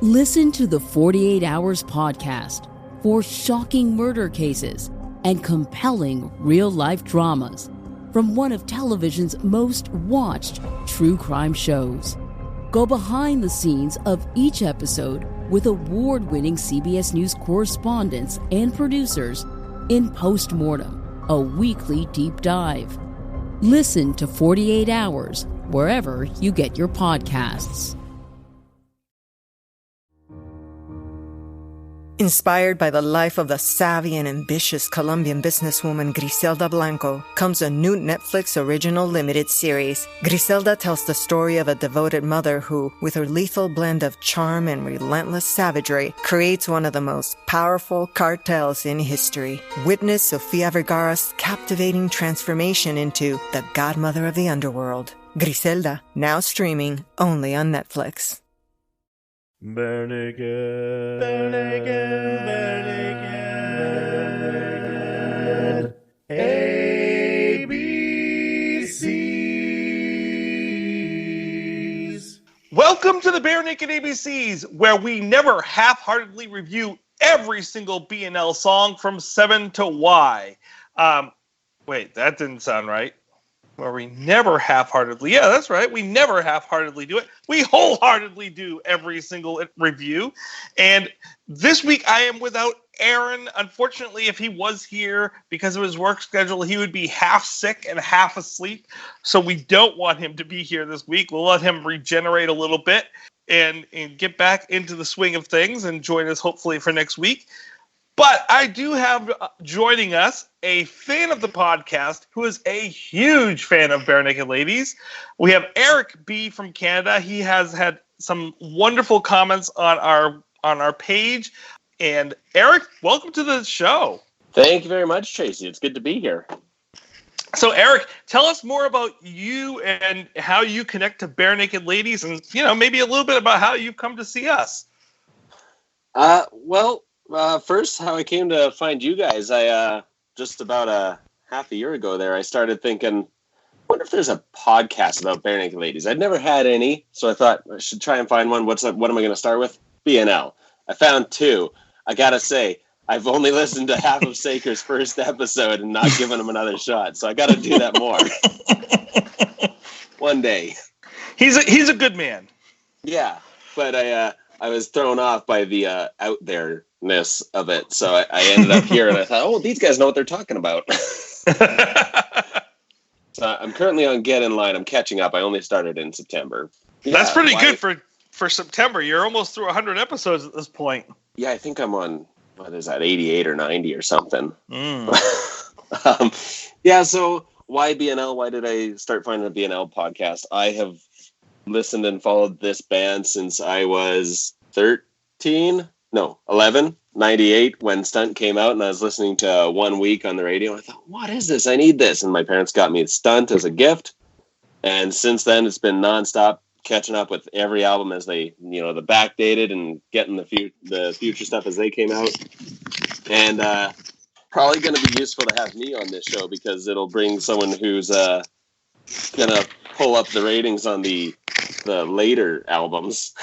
Listen to the 48 Hours podcast for shocking murder cases and compelling real-life dramas from one of television's most watched true crime shows. Go behind the scenes of each episode with award-winning CBS News correspondents and producers in Postmortem, a weekly deep dive. Listen to 48 Hours wherever you get your podcasts. Inspired by the life of the savvy and ambitious Colombian businesswoman Griselda Blanco comes a new Netflix original limited series. Griselda tells the story of a devoted mother who, with her lethal blend of charm and relentless savagery, creates one of the most powerful cartels in history. Witness Sofia Vergara's captivating transformation into the godmother of the underworld. Griselda, now streaming only on Netflix. Barenaked, Barenaked, ABCs. Welcome to the Barenaked ABCs, where we never half-heartedly review every single B&L song from 7 to Y. Wait, that didn't sound right. Where we never half-heartedly, yeah, that's right, we never half-heartedly do it. We wholeheartedly do every single review. And this week I am without Aaron. Unfortunately, if he was here because of his work schedule, he would be half sick and half asleep. So we don't want him to be here this week. We'll let him regenerate a little bit and get back into the swing of things and join us hopefully for next week. But I do have joining us a fan of the podcast who is a huge fan of Barenaked Ladies. We have Erik B. from Canada. He has had some wonderful comments on our page. And Erik, welcome to the show. Thank you very much, Tracy. It's good to be here. So, Erik, tell us more about you and how you connect to Barenaked Ladies, and maybe a little bit about how you've come to see us. First, how I came to find you guys, I just about a half a year ago there, I started thinking, I wonder if there's a podcast about Barenaked Ladies. I'd never had any, so I thought I should try and find one. What am I going to start with? BNL. I found two. I got to say, I've only listened to half of Saker's first episode and not given him another shot, so I got to do that more. One day. He's a good man. Yeah, but I was thrown off by the out there-ness of it. So I ended up here and I thought, these guys know what they're talking about. So I'm currently on Get In Line. I'm catching up. I only started in September. That's pretty good for September. You're almost through 100 episodes at this point. Yeah, I think I'm on, 88 or 90 or something. So why BNL? Why did I start finding a BNL podcast? I have listened and followed this band since I was 11, 98, when Stunt came out, and I was listening to 1 week on the radio. I thought, what is this? I need this. And my parents got me Stunt as a gift. And since then, it's been nonstop catching up with every album as they, the backdated and getting the future stuff as they came out. And probably going to be useful to have me on this show because it'll bring someone who's going to pull up the ratings on the later albums.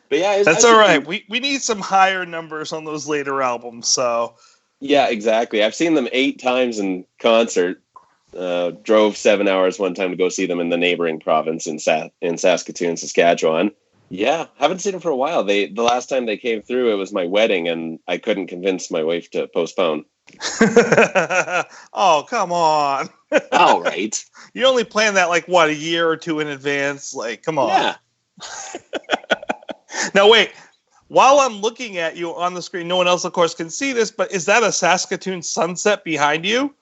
But yeah, that's all right. We need some higher numbers on those later albums. So yeah, exactly. I've seen them 8 times in concert. Drove 7 hours one time to go see them in the neighboring province in Saskatoon, Saskatchewan. Yeah, haven't seen them for a while. The last time they came through, it was my wedding, and I couldn't convince my wife to postpone. Oh, come on. All right. You only plan that a year or two in advance? Come on. Yeah. Now, wait. While I'm looking at you on the screen, no one else, of course, can see this, but is that a Saskatoon sunset behind you?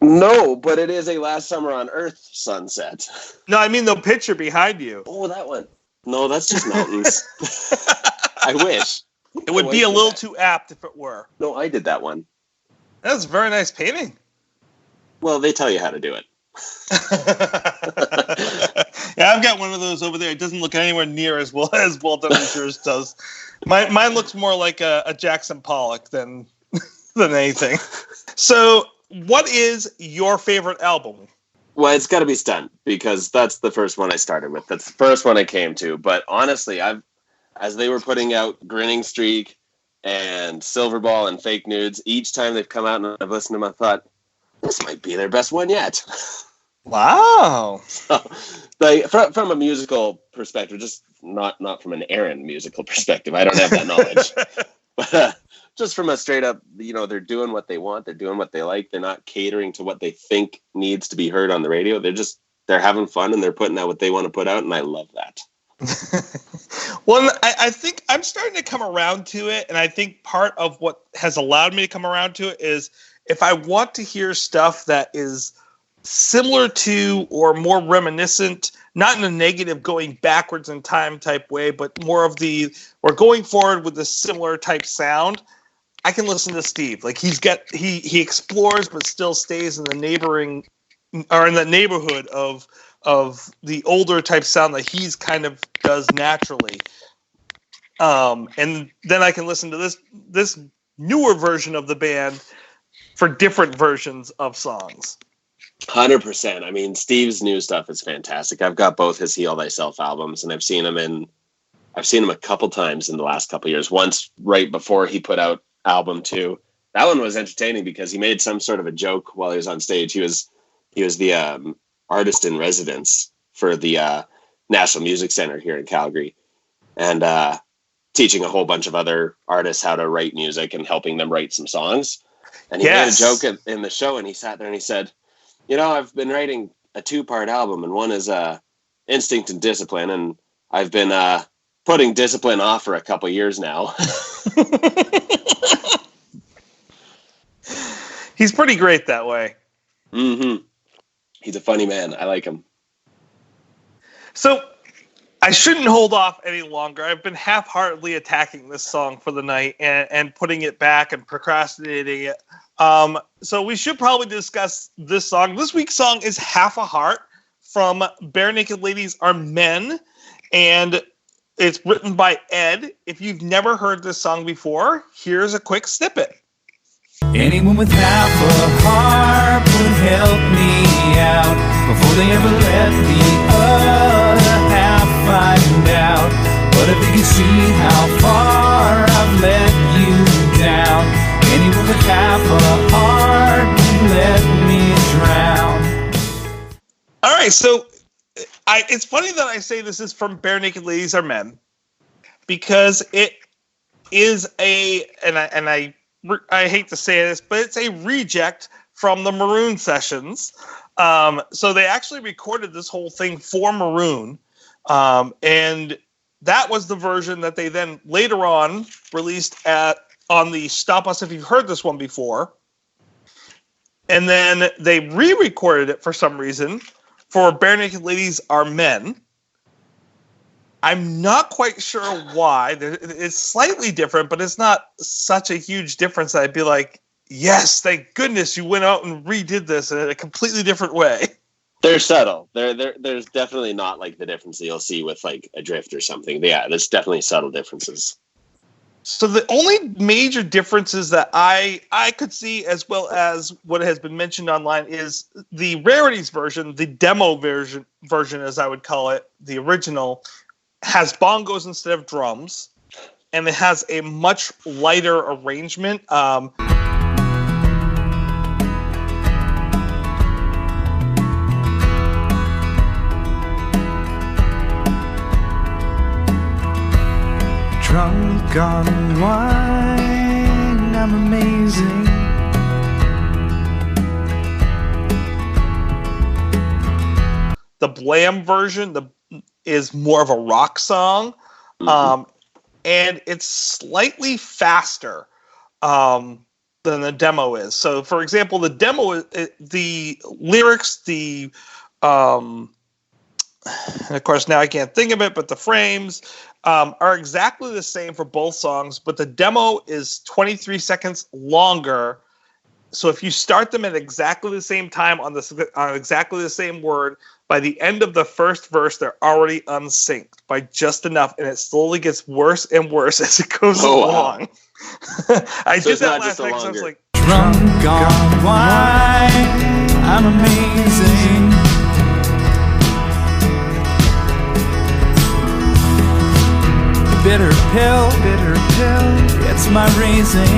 No, but it is a Last Summer on Earth sunset. No, I mean the picture behind you. Oh, that one. No, that's just mountains. I wish. It would be a little too apt if it were. No, I did that one. That's a very nice painting. Well, they tell you how to do it. Yeah, I've got one of those over there. It doesn't look anywhere near as well done as yours does. Mine looks more like a Jackson Pollock than anything. So, what is your favorite album? Well, it's got to be Stunt, because that's the first one I started with. That's the first one I came to. But honestly, as they were putting out Grinning Streak and Silverball and Fake Nudes, each time they've come out and I've listened to them, I thought, this might be their best one yet. Wow. So, like, from a musical perspective, just not from an Aaron musical perspective. I don't have that knowledge. But just from a straight up, they're doing what they want. They're doing what they like. They're not catering to what they think needs to be heard on the radio. They're having fun and they're putting out what they want to put out. And I love that. Well, I think I'm starting to come around to it. And I think part of what has allowed me to come around to it is if I want to hear stuff that is similar to or more reminiscent, not in a negative going backwards in time type way, but more of we're going forward with a similar type sound, I can listen to Steve. Like he explores but still stays in the neighborhood of the older type sound that he's kind of does naturally. And then I can listen to this newer version of the band for different versions of songs. 100%. I mean, Steve's new stuff is fantastic. I've got both his Heal Thyself albums, and I've seen him a couple times in the last couple of years. Once right before he put out album 2. That one was entertaining because he made some sort of a joke while he was on stage. He was the artist in residence for the National Music Center here in Calgary, and teaching a whole bunch of other artists how to write music and helping them write some songs. And he made a joke in the show, and he sat there and he said, I've been writing a 2-part album, and one is Instinct and Discipline, and I've been putting Discipline off for a couple years now. He's pretty great that way. Mm-hmm. He's a funny man. I like him. So I shouldn't hold off any longer. I've been half-heartedly attacking this song for the night and putting it back and procrastinating it. So we should probably discuss this song. This week's song is Half a Heart from Barenaked Ladies Are Men, and it's written by Ed. If you've never heard this song before, here's a quick snippet. Anyone with half a heart would help me out before they ever let the other half find out. But if you can see how far I've let you down, anyone with half a heart would let me drown. All right, so it's funny that I say this is from Barenaked Ladies Are Men, because it is I hate to say this, but it's a reject from the Maroon sessions. So they actually recorded this whole thing for Maroon. And that was the version that they then later on released on the Stop Us If You've Heard This One Before. And then they re-recorded it for some reason for Barenaked Ladies Are Men. I'm not quite sure why. It's slightly different, but it's not such a huge difference that I'd be like, yes, thank goodness you went out and redid this in a completely different way. They're subtle. There's definitely not like the difference that you'll see with like Adrift or something. Yeah, there's definitely subtle differences. So the only major differences that I could see, as well as what has been mentioned online, is the Rarities version, the demo version as I would call it, the original, has bongos instead of drums, and it has a much lighter arrangement. Drunk on wine, I'm amazing. The Blam version is more of a rock song, and it's slightly faster than the demo is. So, for example, the demo, the lyrics, and of course now I can't think of it, but the frames are exactly the same for both songs, but the demo is 23 seconds longer. So if you start them at exactly the same time on exactly the same word, by the end of the first verse, they're already unsynced by just enough, and it slowly gets worse and worse as it goes along. Wow. I did that last night, so I was like, drunk on wine, I'm amazing. bitter pill. It's my raising.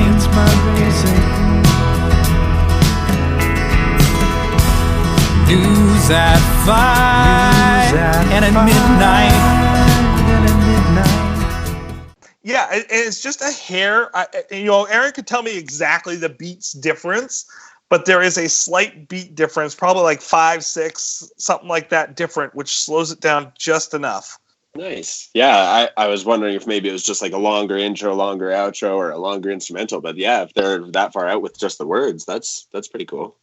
News at 5 and at midnight. Yeah, it's just a hair. Aaron could tell me exactly the beats difference, but there is a slight beat difference, probably like 5, 6, something like that different, which slows it down just enough. Nice. Yeah, I was wondering if maybe it was just like a longer intro, longer outro, or a longer instrumental. But yeah, if they're that far out with just the words, that's pretty cool.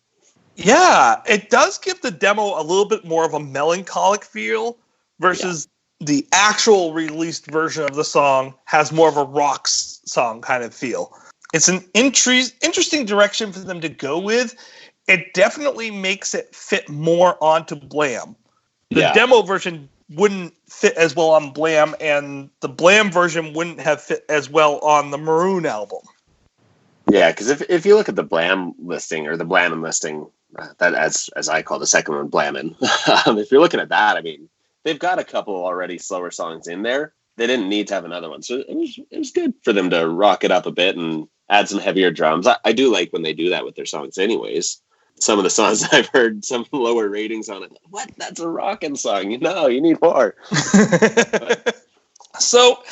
Yeah, it does give the demo a little bit more of a melancholic feel versus the actual released version of the song has more of a rock song kind of feel. It's an interesting direction for them to go with. It definitely makes it fit more onto Blam. The demo version wouldn't fit as well on Blam, and the Blam version wouldn't have fit as well on the Maroon album. Yeah, because if you look at the Blam listing, or the Blammin' listing, that as I call the second one, Blammin', if you're looking at that, I mean, they've got a couple already slower songs in there. They didn't need to have another one. So it was good for them to rock it up a bit and add some heavier drums. I do like when they do that with their songs anyways. Some of the songs I've heard some lower ratings on it. What? That's a rockin' song. No, you need more. So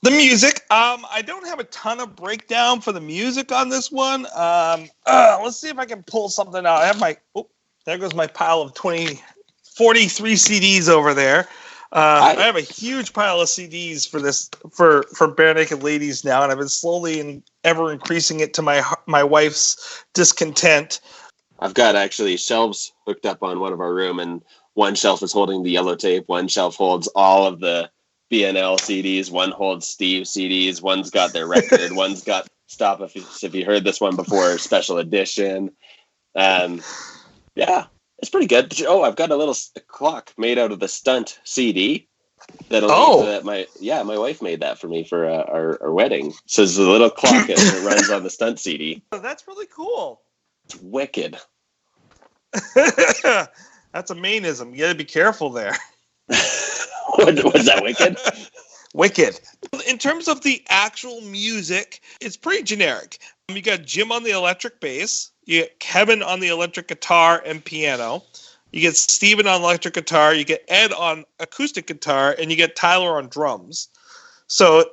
the music, I don't have a ton of breakdown for the music on this one. Let's see if I can pull something out. I have there goes my pile of 43 CDs over there. I have a huge pile of CDs for this for Barenaked Ladies now, and I've been slowly and ever increasing it to my wife's discontent. I've got actually shelves hooked up on one of our room, and one shelf is holding the yellow tape, one shelf holds all of the BNL CDs, one holds Steve CDs, one's got their record, one's got Stop If You Heard This One Before Special Edition. Yeah. It's pretty good. Oh, I've got a little clock made out of the Stunt CD. My wife made that for me for our wedding. So there's a little clock that runs on the Stunt CD. Oh, that's really cool. It's wicked. That's a mainism. You got to be careful there. Was that wicked? Wicked. In terms of the actual music, it's pretty generic. You got Jim on the electric bass. You get Kevin on the electric guitar and piano. You get Steven on electric guitar. You get Ed on acoustic guitar. And you get Tyler on drums. So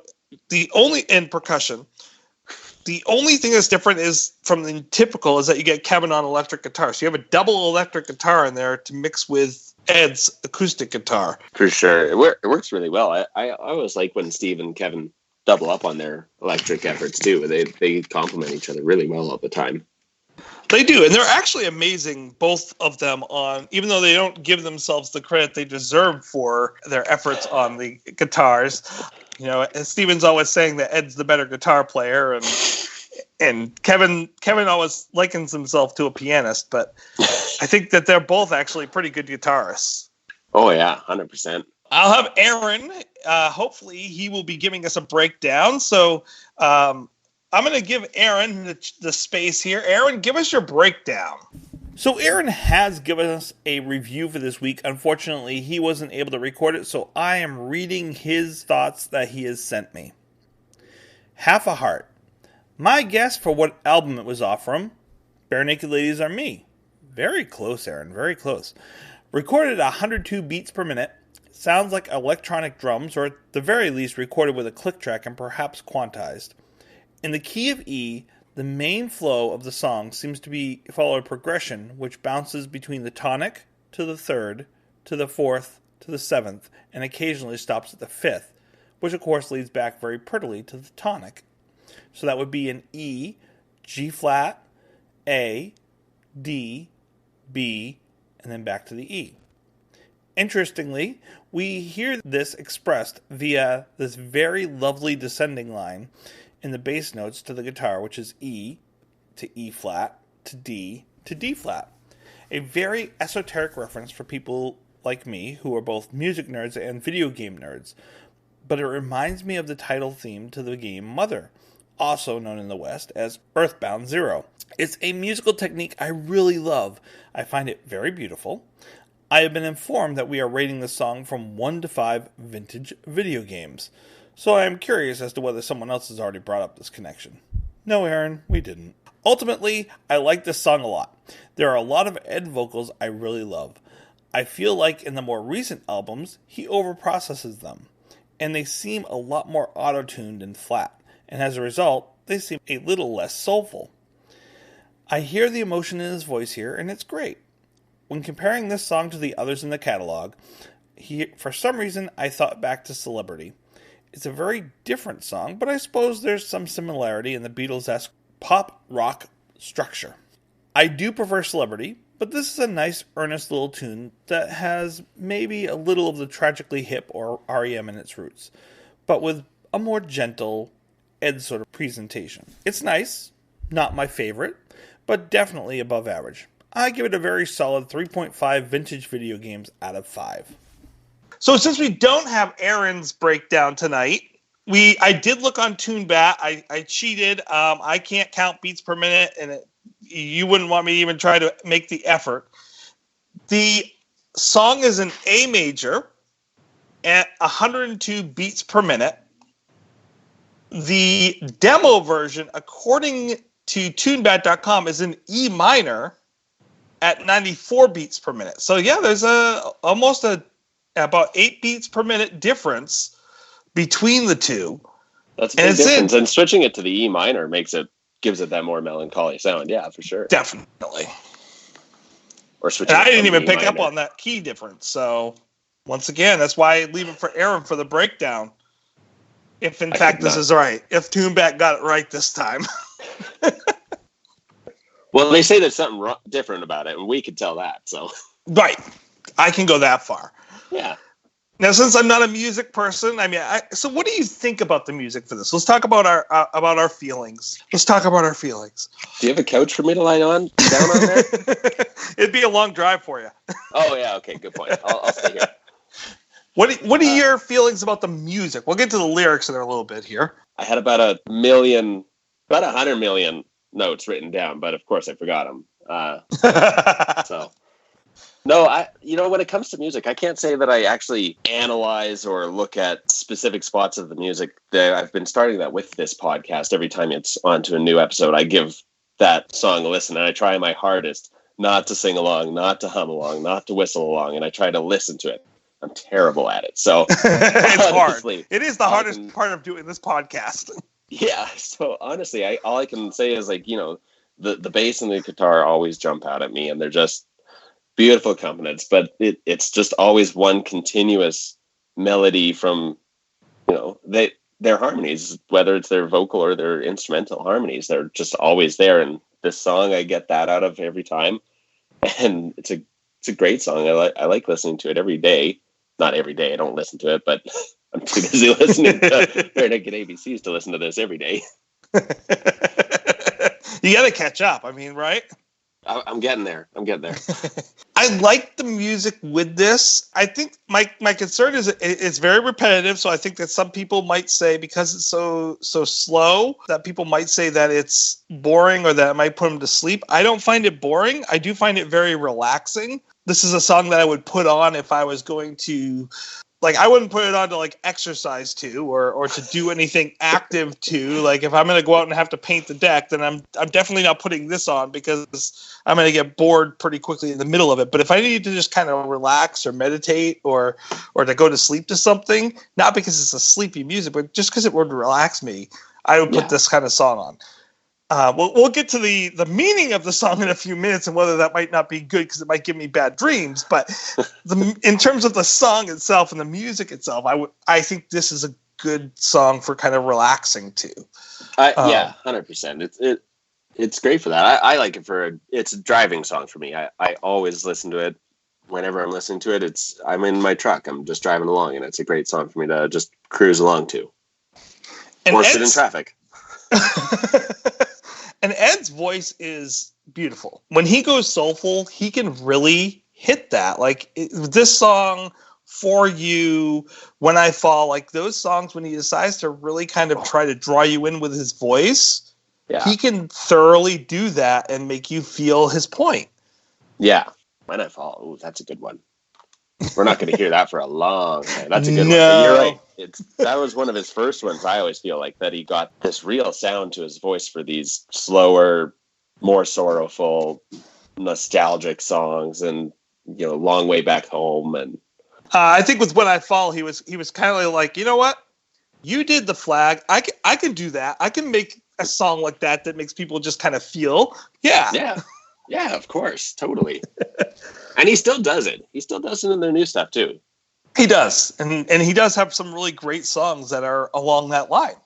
in percussion. The only thing that's different is from the typical is that you get Kevin on electric guitar. So you have a double electric guitar in there to mix with Ed's acoustic guitar. For sure. It works really well. I always like when Steve and Kevin double up on their electric efforts too. They complement each other really well all the time. They do, and they're actually amazing, both of them, even though they don't give themselves the credit they deserve for their efforts on the guitars. Steven's always saying that Ed's the better guitar player, and Kevin always likens himself to a pianist, but I think that they're both actually pretty good guitarists. Oh yeah, 100%. I'll have Aaron. Hopefully, he will be giving us a breakdown. So I'm going to give Aaron the space here. Aaron, give us your breakdown. So Aaron has given us a review for this week. Unfortunately, he wasn't able to record it, so I am reading his thoughts that he has sent me. Half a Heart. My guess for what album it was off from, Barenaked Ladies Are Me. Very close, Aaron, very close. Recorded at 102 beats per minute. Sounds like electronic drums, or at the very least recorded with a click track and perhaps quantized. In the key of E, the main flow of the song seems to follow a progression which bounces between the tonic to the third, to the fourth, to the seventh, and occasionally stops at the fifth, which of course leads back very prettily to the tonic. So that would be an E, G flat, A, D, B, and then back to the E. Interestingly, we hear this expressed via this very lovely descending line in the bass notes to the guitar, which is E to E flat to D flat. A very esoteric reference for people like me who are both music nerds and video game nerds, but it reminds me of the title theme to the game Mother, also known in the West as Earthbound Zero. It's a musical technique I really love. I find it very beautiful. I have been informed that we are rating the song from 1 to 5 vintage video games. So I am curious as to whether someone else has already brought up this connection. No, Aaron, we didn't. Ultimately, I like this song a lot. There are a lot of Ed vocals I really love. I feel like in the more recent albums, he overprocesses them, and they seem a lot more auto-tuned and flat, and as a result, they seem a little less soulful. I hear the emotion in his voice here, and it's great. When comparing this song to the others in the catalog, for some reason, I thought back to Celebrity. It's a very different song, but I suppose there's some similarity in the Beatles-esque pop rock structure. I do prefer Celebrity, but this is a nice, earnest little tune that has maybe a little of the tragically hip or REM in its roots, but with a more gentle Ed sort of presentation. It's nice, not my favorite, but definitely above average. I give it a very solid 3.5 vintage video games out of 5. So since we don't have Aaron's breakdown tonight, I did look on TuneBat. I cheated. I can't count beats per minute, and you wouldn't want me to even try to make the effort. The song is an A major at 102 beats per minute. The demo version, according to TuneBat.com, is an E minor at 94 beats per minute. So yeah, there's almost about 8 beats per minute difference between the two. That's a big difference. And switching it to the E minor gives it that more melancholy sound. Yeah, for sure. Definitely. Or switching. And I didn't even pick up on that key difference. So once again, that's why I leave it for Aaron for the breakdown. If in fact this is right. If TuneBat got it right this time. Well, they say there's something different about it, and we could tell that. So right. I can go that far. Yeah. Now, since I'm not a music person, so what do you think about the music for this? Let's talk about our feelings. Let's talk about our feelings. Do you have a couch for me to lie down on there? It'd be a long drive for you. Oh yeah, okay, good point. I'll stay here. What are your feelings about the music? We'll get to the lyrics in a little bit here. I had about 100 million notes written down, but of course I forgot them. So. No, when it comes to music, I can't say that I actually analyze or look at specific spots of the music. I've been starting that with this podcast. Every time it's onto a new episode, I give that song a listen, and I try my hardest not to sing along, not to hum along, not to whistle along, and I try to listen to it. I'm terrible at it. So it's hard. It is the hardest part of doing this podcast. Yeah. So honestly, all I can say is the bass and the guitar always jump out at me, and they're just beautiful accompaniments, but it's just always one continuous melody from, their harmonies, whether it's their vocal or their instrumental harmonies, they're just always there. And this song, I get that out of every time. And it's a great song. I like listening to it every day. Not every day. I don't listen to it, but I'm too busy listening to BarenakedABCs to listen to this every day. You got to catch up. Right? I'm getting there. I like the music with this. I think my concern is it's very repetitive. So I think that some people might say, because it's so slow, that people might say that it's boring or that it might put them to sleep. I don't find it boring. I do find it very relaxing. This is a song that I would put on if I was going to, I wouldn't put it on to exercise to or to do anything active to. If I'm going to go out and have to paint the deck, then I'm definitely not putting this on, because I'm going to get bored pretty quickly in the middle of it. But if I need to just kind of relax or meditate or to go to sleep to something, not because it's a sleepy music, but just because it would relax me, I would put this kind of song on. We'll get to the meaning of the song in a few minutes and whether that might not be good because it might give me bad dreams. But in terms of the song itself and the music itself, I think this is a good song for kind of relaxing to. Yeah, 100%. It's great for that. I like it it's a driving song for me. I always listen to it whenever I'm listening to it. I'm in my truck. I'm just driving along, and it's a great song for me to just cruise along to. Or sit in traffic. And Ed's voice is beautiful. When he goes soulful, he can really hit that. This song, For You, When I Fall, those songs, when he decides to really kind of try to draw you in with his voice, he can thoroughly do that and make you feel his point. Yeah. When I Fall. Ooh, that's a good one. We're not going to hear that for a long time. That's a good one. No. You're right. That was one of his first ones. I always feel like that he got this real sound to his voice for these slower, more sorrowful, nostalgic songs, and Long Way Back Home. And I think with When I Fall, he was kind of like, you know what, you did The Flag. I can do that. I can make a song like that makes people just kind of feel, yeah, of course, totally. And he still does it. He still does it in their new stuff too. He does, and he does have some really great songs that are along that line.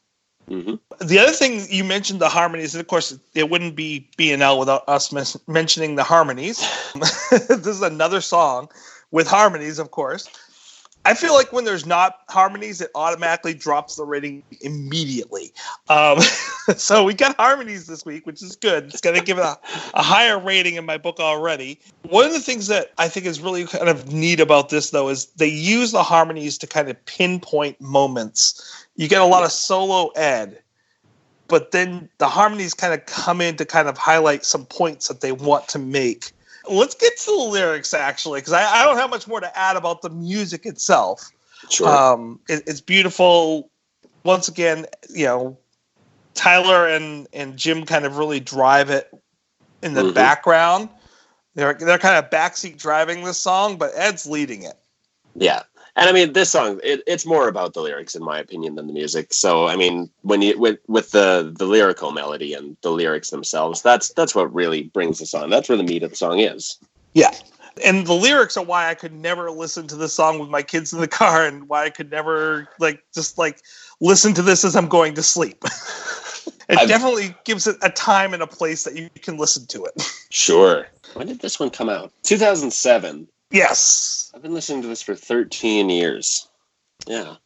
Mm-hmm. The other thing you mentioned, the harmonies, and of course it wouldn't be B&L without us mentioning the harmonies. This is another song with harmonies, of course. I feel like when there's not harmonies, it automatically drops the rating immediately. So we got harmonies this week, which is good. It's going to give it a higher rating in my book already. One of the things that I think is really kind of neat about this, though, is they use the harmonies to kind of pinpoint moments. You get a lot of solo Ed, but then the harmonies kind of come in to kind of highlight some points that they want to make. Let's get to the lyrics, actually, because I don't have much more to add about the music itself. Sure. It's beautiful. Once again, Tyler and Jim kind of really drive it in the background. They're kind of backseat driving this song, but Ed's leading it. Yeah. And I mean, this song, it's more about the lyrics, in my opinion, than the music. So, I mean, when you with the lyrical melody and the lyrics themselves, that's what really brings us on. That's where the meat of the song is. Yeah. And the lyrics are why I could never listen to this song with my kids in the car, and why I could never just listen to this as I'm going to sleep. It definitely gives it a time and a place that you can listen to it. Sure. When did this one come out? 2007. Yes. I've been listening to this for 13 years. Yeah.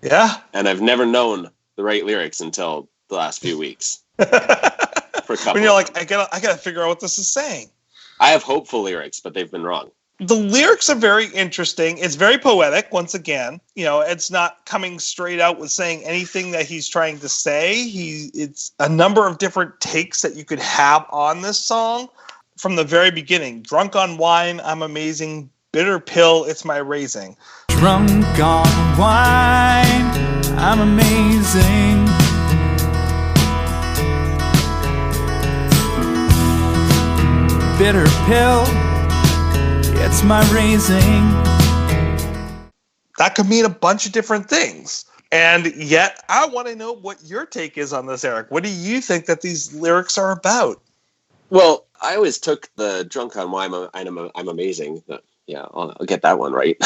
Yeah. And I've never known the right lyrics until the last few weeks. For a couple. When you're like, I gotta figure out what this is saying. I have hopeful lyrics, but they've been wrong. The lyrics are very interesting. It's very poetic, once again. It's not coming straight out with saying anything that he's trying to say. It's a number of different takes that you could have on this song. From the very beginning, drunk on wine, I'm amazing. Bitter pill, it's my raising. Drunk on wine, I'm amazing. Bitter pill, it's my raising. That could mean a bunch of different things. And yet, I want to know what your take is on this, Eric. What do you think that these lyrics are about? Well, I always took the drunk on wine, I'm amazing. Yeah, I'll get that one right.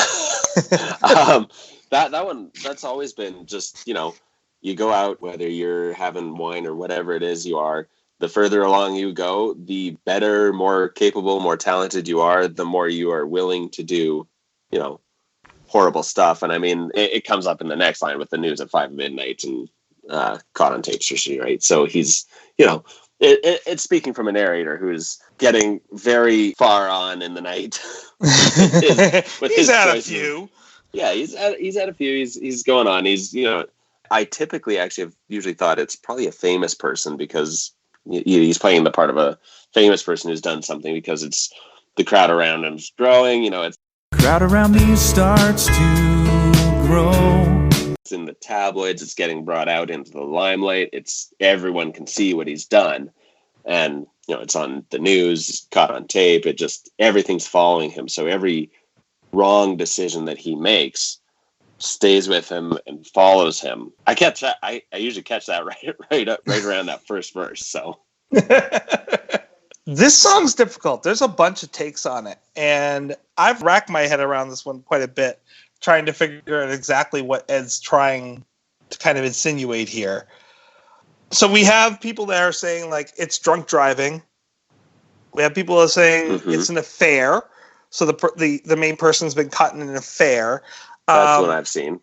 That one, that's always been just, you go out, whether you're having wine or whatever it is you are, the further along you go, the better, more capable, more talented you are, the more you are willing to do, horrible stuff. And I mean, it comes up in the next line with the news at 5 midnight and caught on tape, right? So he's, it's speaking from a narrator who's getting very far on in the night. He's had a few. Yeah, he's had a few. He's going on. I typically actually have usually thought it's probably a famous person because he's playing the part of a famous person who's done something because it's the crowd around him is growing. It's crowd around me starts to grow. It's in the tabloids. It's getting brought out into the limelight. Everyone can see what he's done, and it's on the news, caught on tape. Everything's following him. So every wrong decision that he makes stays with him and follows him. I catch that. I usually catch that right around that first verse. So this song's difficult. There's a bunch of takes on it, and I've racked my head around this one quite a bit, trying to figure out exactly what Ed's trying to kind of insinuate here. So we have people that are saying it's drunk driving. We have people that are saying it's an affair. So the main person's been caught in an affair. That's what I've seen.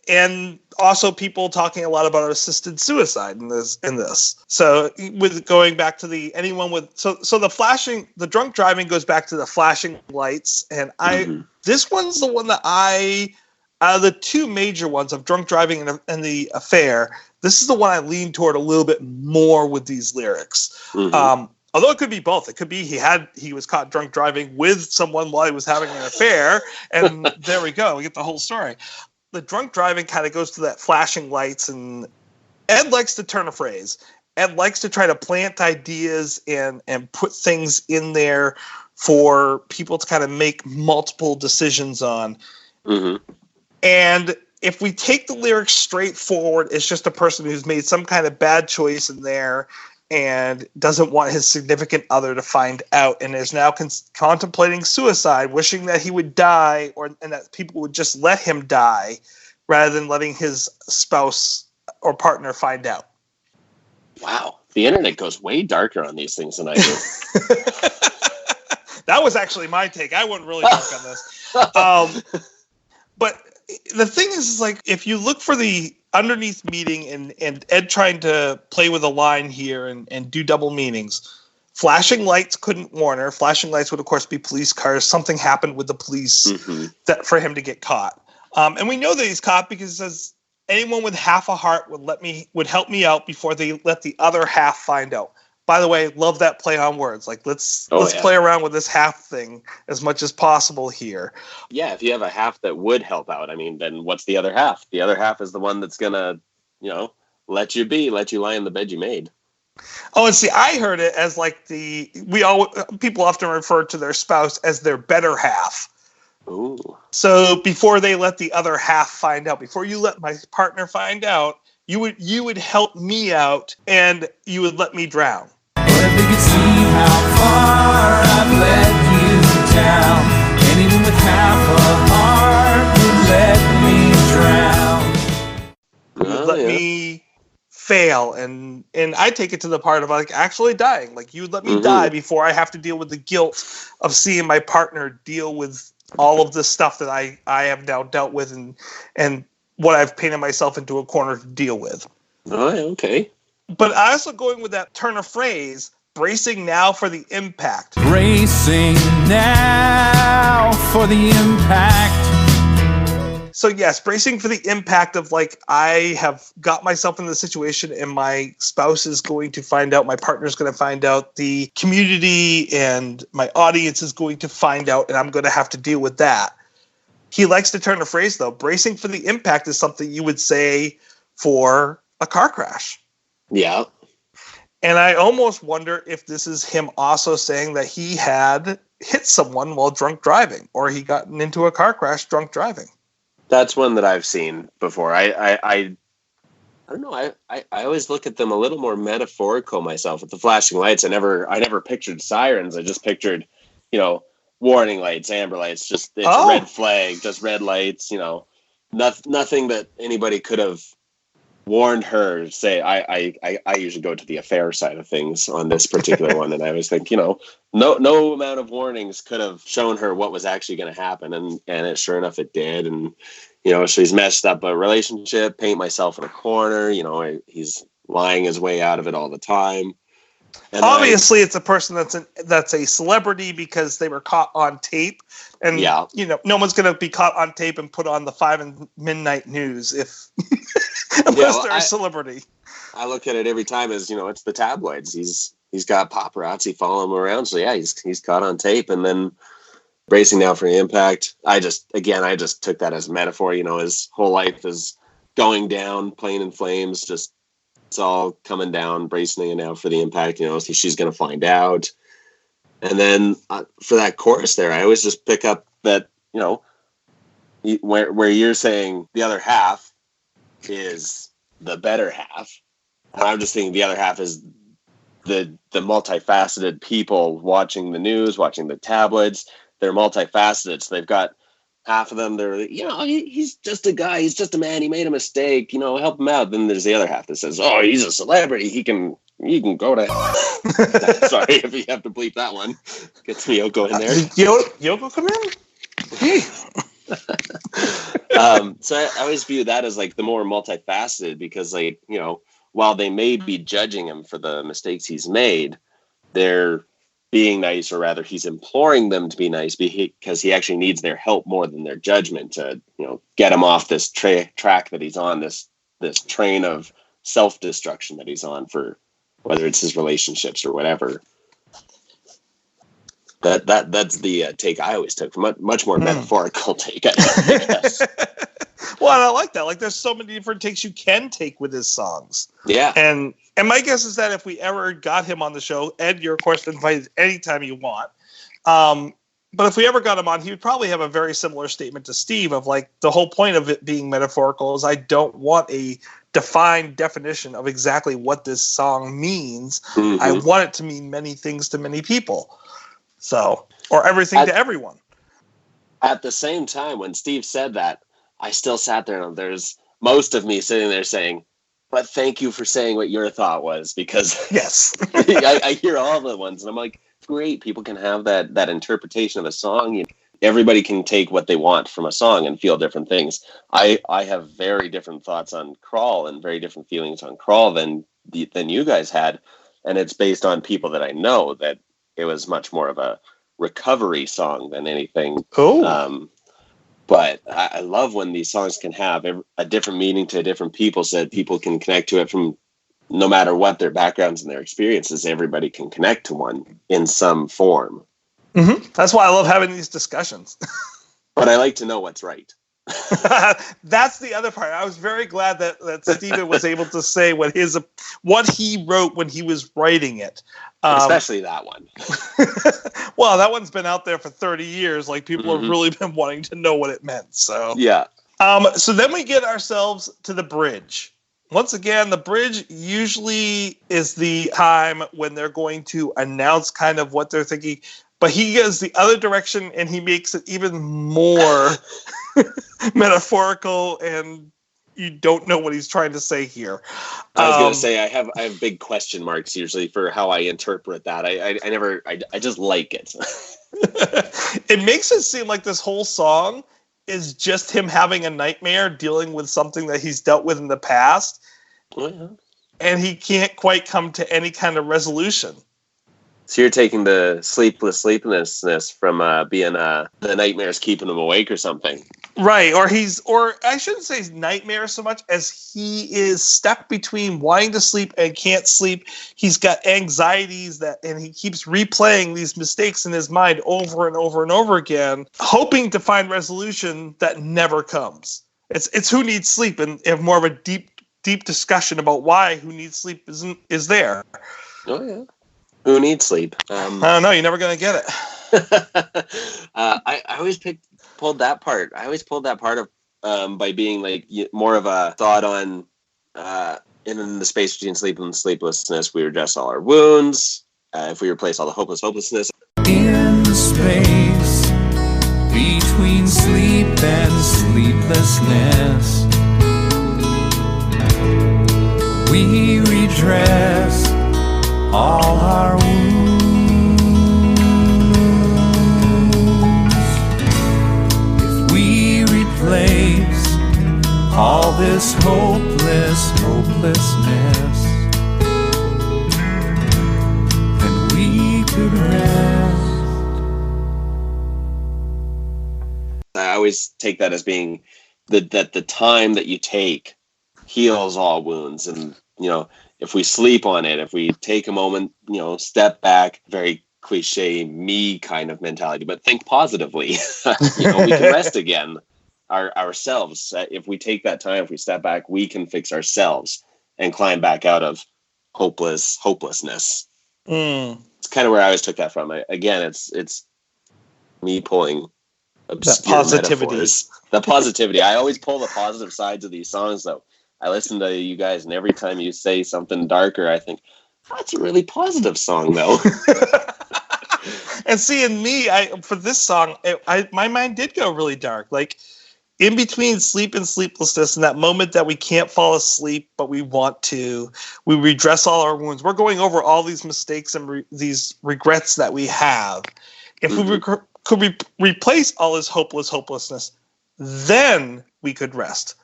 And also people talking a lot about assisted suicide in this. So with going back to the drunk driving goes back to the flashing lights. And this one's the one that out of the two major ones of drunk driving and the affair, this is the one I lean toward a little bit more with these lyrics. Although it could be both. It could be he was caught drunk driving with someone while he was having an affair, and there we go. We get the whole story. the drunk driving kind of goes to that flashing lights, and Ed likes to turn a phrase. Ed likes to try to plant ideas and put things in there for people to kind of make multiple decisions on. Mm-hmm. And if we take the lyrics straight forward, it's just a person who's made some kind of bad choice in there and doesn't want his significant other to find out, and is now contemplating suicide, wishing that he would die, and that people would just let him die rather than letting his spouse or partner find out. Wow. The internet goes way darker on these things than I do. That was actually my take. I wasn't really dark on this. But the thing is like, if you look for the underneath meaning and Ed trying to play with a line here and do double meanings, flashing lights couldn't warn her. Flashing lights would, of course, be police cars. Something happened with the police that for him to get caught. And we know that he's caught because it says, anyone with half a heart would help me out before they let the other half find out. By the way, love that play on words. Like let's play around with this half thing as much as possible here. Yeah, if you have a half that would help out, I mean, then what's the other half? The other half is the one that's gonna, let you lie in the bed you made. Oh, and see, I heard it as like people often refer to their spouse as their better half. Ooh. So before they let the other half find out, before you let my partner find out, you would help me out and you would let me drown. But if they could see how far I've let you down, and even with half a heart would let me drown. You would let me fail, and I take it to the part of like actually dying. Like you would let me die before I have to deal with the guilt of seeing my partner deal with all of this stuff that I have now dealt with and what I've painted myself into a corner to deal with. Oh, okay. But also going with that turn of phrase, bracing now for the impact. Bracing now for the impact. So yes, bracing for the impact of like, I have got myself in the situation and my spouse is going to find out, my partner's going to find out, the community and my audience is going to find out, and I'm going to have to deal with that. He likes to turn a phrase though. Bracing for the impact is something you would say for a car crash. Yeah. And I almost wonder if this is him also saying that he had hit someone while drunk driving, or he got into a car crash drunk driving. That's one that I've seen before. I don't know. I always look at them a little more metaphorical myself with the flashing lights. I never pictured sirens. I just pictured, warning lights, amber lights, just it's a red flag, just red lights, nothing that anybody could have warned her. Say, I usually go to the affair side of things on this particular one. And I always think, no amount of warnings could have shown her what was actually going to happen. And it, sure enough, it did. And, she's messed up a relationship, paint myself in a corner. He's lying his way out of it all the time. And obviously it's a person that's a celebrity because they were caught on tape. And, no one's going to be caught on tape and put on the 5 and midnight news if unless they're a celebrity. I look at it every time as, it's the tabloids. He's got paparazzi following him around. So yeah, he's caught on tape, and then bracing now for the impact. I just took that as a metaphor. His whole life is going down, playing in flames, just it's all coming down, bracing now for the impact. She's going to find out. And then for that chorus there, I always just pick up that, where you're saying the other half is the better half. And I'm just thinking the other half is the multifaceted people watching the news, watching the tabloids. They're multifaceted. So they've got half of them. They're, he's just a guy. He's just a man. He made a mistake. Help him out. Then there's the other half that says, oh, he's a celebrity. He can go to sorry if you have to bleep that one. Gets Miyoko in there. Yoko come in? So I always view that as like the more multifaceted, because while they may be judging him for the mistakes he's made, they're being nice, or rather he's imploring them to be nice because he actually needs their help more than their judgment to, get him off this track that he's on, this train of self-destruction that he's on, for whether it's his relationships or whatever. That's the take I always took. Much more metaphorical take, I guess. Well, and I like that. Like, there's so many different takes you can take with his songs. Yeah. And my guess is that if we ever got him on the show, Ed, you're of course invited anytime you want. But if we ever got him on, he would probably have a very similar statement to Steve of like, the whole point of it being metaphorical is I don't want a defined definition of exactly what this song means. Mm-hmm. I want it to mean many things to many people. So, or everything to everyone. At the same time, when Steve said that, I still sat there and there's most of me sitting there saying, but thank you for saying what your thought was, because yes, I hear all the ones and I'm like, great, people can have that interpretation of a song. Everybody can take what they want from a song and feel different things. I have very different thoughts on Crawl and very different feelings on Crawl than you guys had. And it's based on people that I know that it was much more of a recovery song than anything. Oh. But I love when these songs can have a different meaning to different people so that people can connect to it from no matter what their backgrounds and their experiences. Everybody can connect to one in some form. Mm-hmm. That's why I love having these discussions. But I like to know what's right. That's the other part. I was very glad that Stephen was able to say what he wrote when he was writing it. Especially that one. Well, that one's been out there for 30 years. Like, people have really been wanting to know what it meant. So yeah. So then we get ourselves to the bridge. Once again, the bridge usually is the time when they're going to announce kind of what they're thinking. But he goes the other direction and he makes it even more metaphorical, and you don't know what he's trying to say here. I was going to say I have big question marks usually for how I interpret that. I just like it. It makes it seem like this whole song is just him having a nightmare, dealing with something that he's dealt with in the past, and he can't quite come to any kind of resolution. So you're taking the sleeplessness from being the nightmares keeping him awake or something. Right. Or I shouldn't say nightmare so much as he is stuck between wanting to sleep and can't sleep. He's got anxieties and he keeps replaying these mistakes in his mind over and over and over again, hoping to find resolution that never comes. It's who needs sleep, and have more of a deep discussion about why who needs sleep is there. Oh yeah. Who needs sleep? I don't know. You're never going to get it. I always pulled that part. I always pulled that part of by being like more of a thought on in the space between sleep and sleeplessness, we redress all our wounds. If we replace all the hopelessness. In the space between sleep and sleeplessness, we redress all our wounds. If we replace all this hopelessness, then we could rest. I always take that as being that the time that you take heals all wounds, and if we sleep on it, if we take a moment, step back, cliche me kind of mentality, but think positively. We can rest again ourselves. If we take that time, if we step back, we can fix ourselves and climb back out of hopelessness. It's kind of where I always took that from. It's me pulling obscure metaphors. The positivity. I always pull the positive sides of these songs, though. I listen to you guys, and every time you say something darker, I think, that's a really positive song, though. And see, in me, for this song, my mind did go really dark. Like, in between sleep and sleeplessness, in that moment that we can't fall asleep, but we want to, we redress all our wounds. We're going over all these mistakes and these regrets that we have. If we could replace all this hopelessness, then we could rest.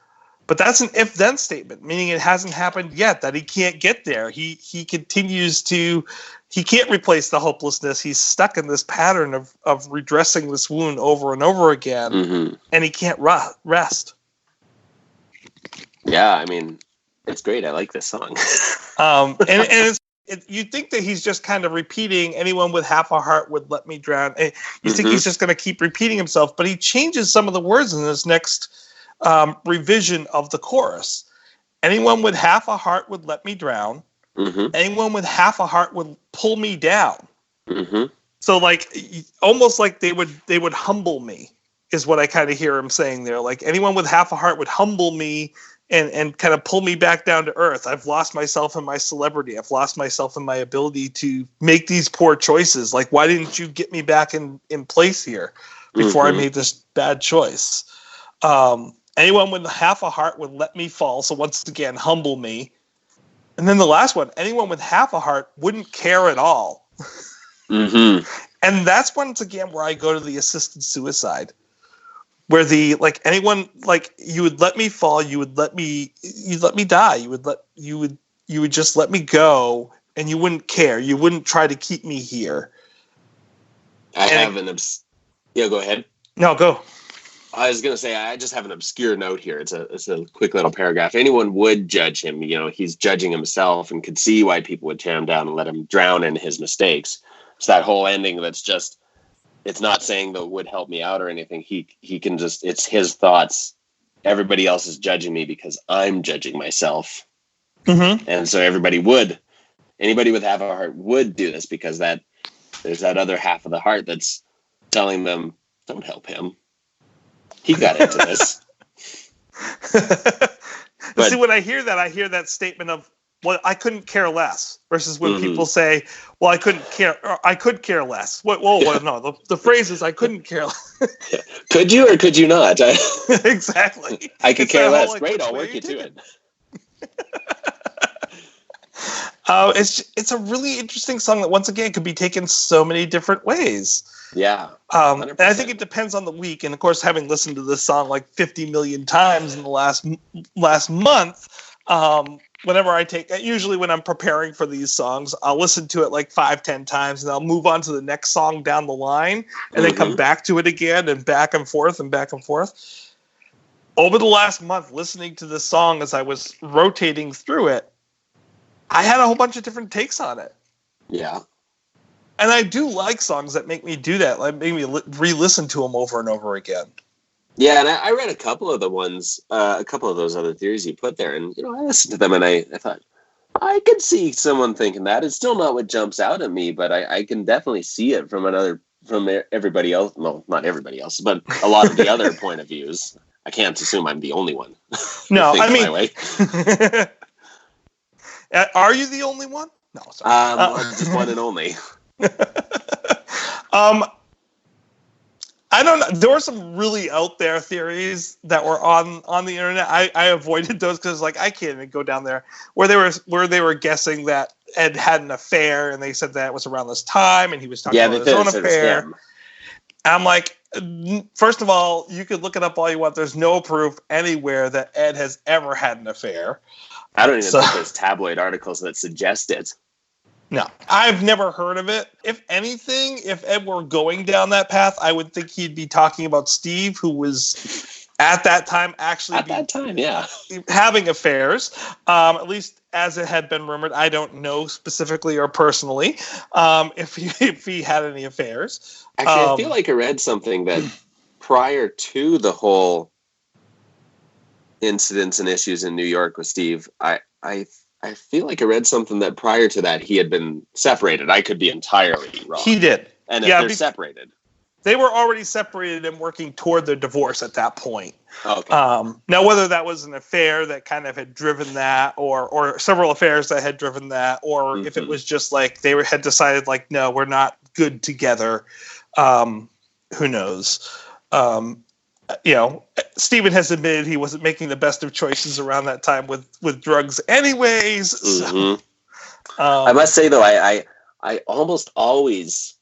But that's an if-then statement, meaning it hasn't happened yet, that he can't get there. He continues to, he can't replace the hopelessness. He's stuck in this pattern of redressing this wound over and over again, and he can't rest. Yeah, I mean, it's great. I like this song. And you think that he's just kind of repeating, anyone with half a heart would let me drown. You think he's just going to keep repeating himself, but he changes some of the words in this next revision of the chorus. Anyone with half a heart would let me drown. Mm-hmm. Anyone with half a heart would pull me down. Mm-hmm. So like almost like they would humble me is what I kind of hear him saying there. Like anyone with half a heart would humble me and kind of pull me back down to earth. I've lost myself in my celebrity. I've lost myself in my ability to make these poor choices. Like, why didn't you get me back in place here before I made this bad choice? Anyone with half a heart would let me fall. So once again, humble me. And then the last one, anyone with half a heart wouldn't care at all. Mm-hmm. And that's once again where I go to the assisted suicide. Where the like anyone like you would let me fall, you'd let me die, you would just let me go, and you wouldn't care, you wouldn't try to keep me here. Yeah, go ahead. No, go. I was gonna say I just have an obscure note here. It's a quick little paragraph. Anyone would judge him. He's judging himself and could see why people would tear him down and let him drown in his mistakes. It's that whole ending that's just. It's not saying that would help me out or anything. He can just, it's his thoughts. Everybody else is judging me because I'm judging myself. Mm-hmm. And so anybody with half a heart would do this because there's that other half of the heart that's telling them, don't help him. He got into this. But see, when I hear that statement of, well, I couldn't care less, versus when people say, well, I couldn't care, or I could care less. No, the phrase is I couldn't care less. Could you or could you not? Exactly. I could care less. Great, I'll work you to it. It's a really interesting song that once again could be taken so many different ways. Yeah. And I think it depends on the week. And of course, having listened to this song like 50 million times in the last month, usually when I'm preparing for these songs, I'll listen to it like 5-10 times and I'll move on to the next song down the line and then come back to it again and back and forth and back and forth. Over the last month, listening to this song as I was rotating through it, I had a whole bunch of different takes on it. Yeah. And I do like songs that make me do that, like make me re-listen to them over and over again. Yeah, and I read a couple of those other theories you put there, and I listened to them, and I thought I could see someone thinking that. It's still not what jumps out at me, but I can definitely see it from everybody else. Well, not everybody else, but a lot of the other point of views. I can't assume I'm the only one. No, I mean, are you the only one? No, sorry. Just one and only. I don't know. There were some really out there theories that were on the internet. I avoided those because I can't even go down there where they were guessing that Ed had an affair, and they said that it was around this time, and he was talking about his own affair. I'm like, first of all, you could look it up all you want. There's no proof anywhere that Ed has ever had an affair. I don't even think there's tabloid articles that suggest it. No, I've never heard of it. If anything, if Ed were going down that path, I would think he'd be talking about Steve, who was at that time having affairs, at least as it had been rumored. I don't know specifically or personally if he had any affairs. Actually, I feel like I read something that prior to the whole incidents and issues in New York with Steve, I feel like I read something that prior to that he had been separated. I could be entirely wrong. He did. And if they're separated. They were already separated and working toward their divorce at that point. Okay. Now, whether that was an affair that kind of had driven that or several affairs that had driven that, or if it was just like they had decided like, no, we're not good together. Who knows? Steven has admitted he wasn't making the best of choices around that time with drugs anyways. So, I must say, though, I almost always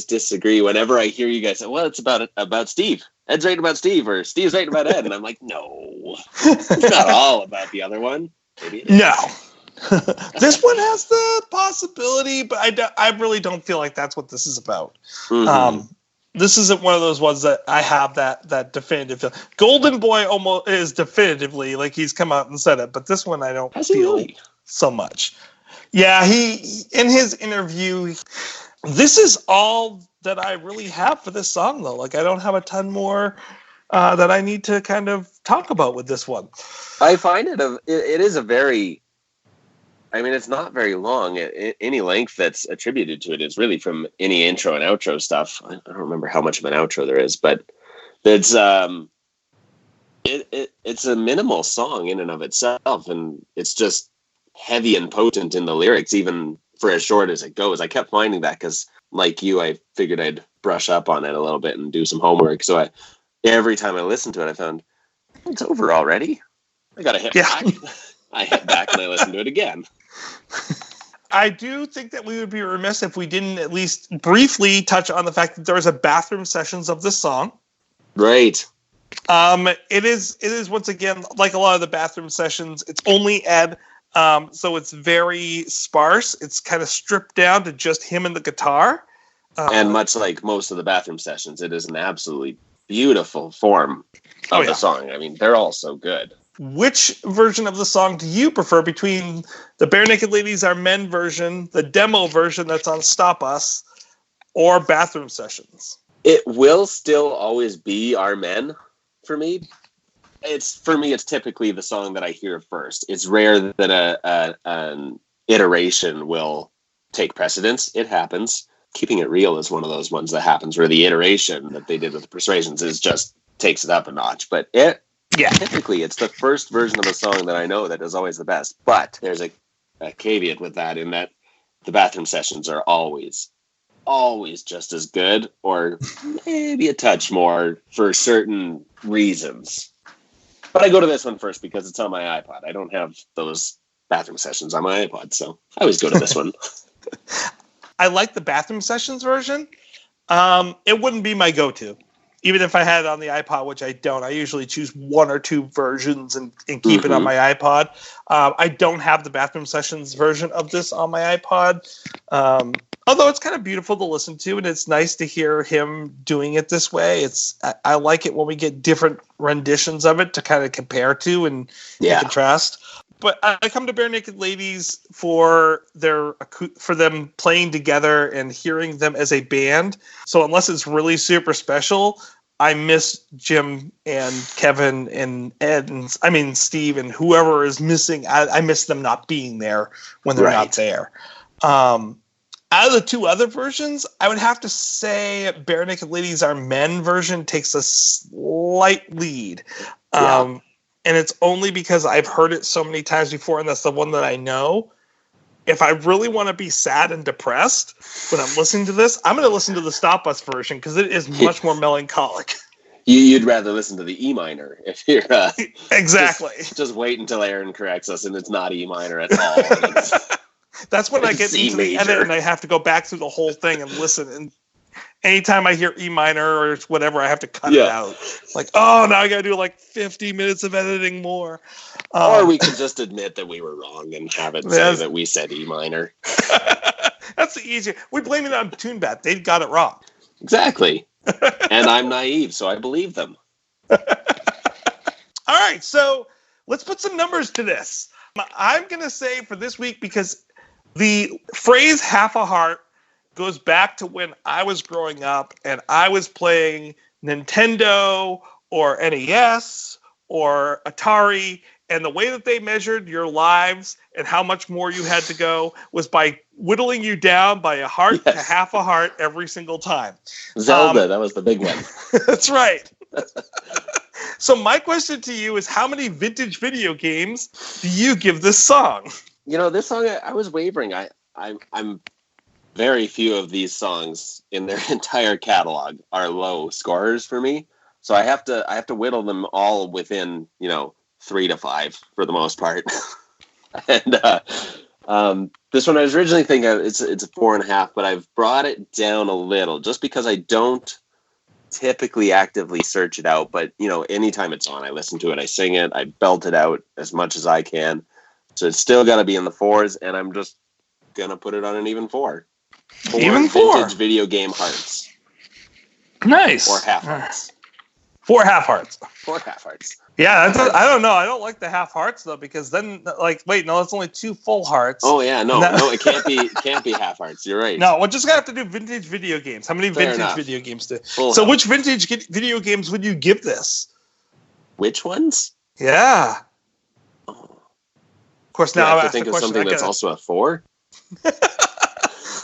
disagree whenever I hear you guys say, well, it's about Steve. Ed's writing about Steve, or Steve's writing about Ed. And I'm like, no, it's not all about the other one. Maybe it is. No. This one has the possibility, but I really don't feel like that's what this is about. This isn't one of those ones that I have that definitive feel. Golden Boy almost is definitively like he's come out and said it, but this one I don't feel so much. Yeah, he in his interview, this is all that I really have for this song though. Like I don't have a ton more that I need to kind of talk about with this one. I find it is a very, I mean, it's not very long. Any length that's attributed to it is really from any intro and outro stuff. I don't remember how much of an outro there is, but it's it's a minimal song in and of itself, and it's just heavy and potent in the lyrics, even for as short as it goes. I kept finding that because, like you, I figured I'd brush up on it a little bit and do some homework. So every time I listened to it, I found it's over already. I got to hit back. I hit back and I listened to it again. I do think that we would be remiss if we didn't at least briefly touch on the fact that there was a bathroom sessions of this song. Right. It is once again, like a lot of the bathroom sessions, it's only Ed. So it's very sparse. It's kind of stripped down to just him and the guitar. And much like most of the bathroom sessions, it is an absolutely beautiful form of the song. I mean, they're all so good. Which version of the song do you prefer between the Barenaked Ladies Are Men version, the demo version that's on Stop Us, or bathroom sessions? It will still always be Our Men for me. It's typically the song that I hear first. It's rare that an iteration will take precedence. It happens. Keeping It Real is one of those ones that happens where the iteration that they did with the Persuasions is just takes it up a notch. But typically it's the first version of a song that I know that is always the best. But there's a caveat with that, in that the bathroom sessions are always just as good, or maybe a touch more for certain reasons. But I go to this one first because it's on my iPod. I don't have those bathroom sessions on my iPod, so I always go to this one. I like the bathroom sessions version. It wouldn't be my go-to, even if I had it on the iPod, which I don't. I usually choose one or two versions and keep it on my iPod. I don't have the bathroom sessions version of this on my iPod. Although it's kind of beautiful to listen to, and it's nice to hear him doing it this way. I like it when we get different renditions of it to kind of compare to and contrast. But I come to Barenaked Ladies for them playing together and hearing them as a band. So unless it's really super special, I miss Jim and Kevin and Ed and Steve and whoever is missing. I miss them not being there when they're not there. Out of the two other versions, I would have to say Barenaked Ladies Are Men version takes a slight lead. And it's only because I've heard it so many times before, and that's the one that I know. If I really want to be sad and depressed when I'm listening to this, I'm going to listen to the Stop Us version because it is much more melancholic. You'd rather listen to the E minor if you're... exactly. Just wait until Aaron corrects us, and it's not E minor at all. That's when I get into the edit and I have to go back through the whole thing and listen. And anytime I hear E minor or whatever, I have to cut it out. Like, now I got to do like 50 minutes of editing more. Or we can just admit that we were wrong and have it say that we said E minor. That's the easier. We blame it on TuneBat. They got it wrong. Exactly. And I'm naive, so I believe them. All right, so let's put some numbers to this. I'm going to say for this week, because the phrase half a heart goes back to when I was growing up and I was playing Nintendo or NES or Atari, and the way that they measured your lives and how much more you had to go was by whittling you down by a heart to half a heart every single time. Zelda, that was the big one. That's right. So my question to you is, how many vintage video games do you give this song? This song, I was wavering. I'm very few of these songs in their entire catalog are low scorers for me. So I have to whittle them all within, 3 to 5 for the most part. And this one I was originally thinking it's a 4.5, but I've brought it down a little just because I don't typically actively search it out. But, anytime it's on, I listen to it, I sing it, I belt it out as much as I can. So it's still got to be in the 4s, and I'm just going to put it on an even 4. Even 4? Vintage video game hearts. Nice. Or half hearts. 4 half hearts. 4 half hearts. Yeah, I don't know. I don't like the half hearts though, because then wait, no, it's only 2 full hearts. Oh yeah, no, it can't be half hearts. You're right. No, we're just gonna have to do vintage video games. How many vintage video games do? So which vintage video games would you give this? Which ones? Yeah. Of course, now I have to think of something that's also a 4.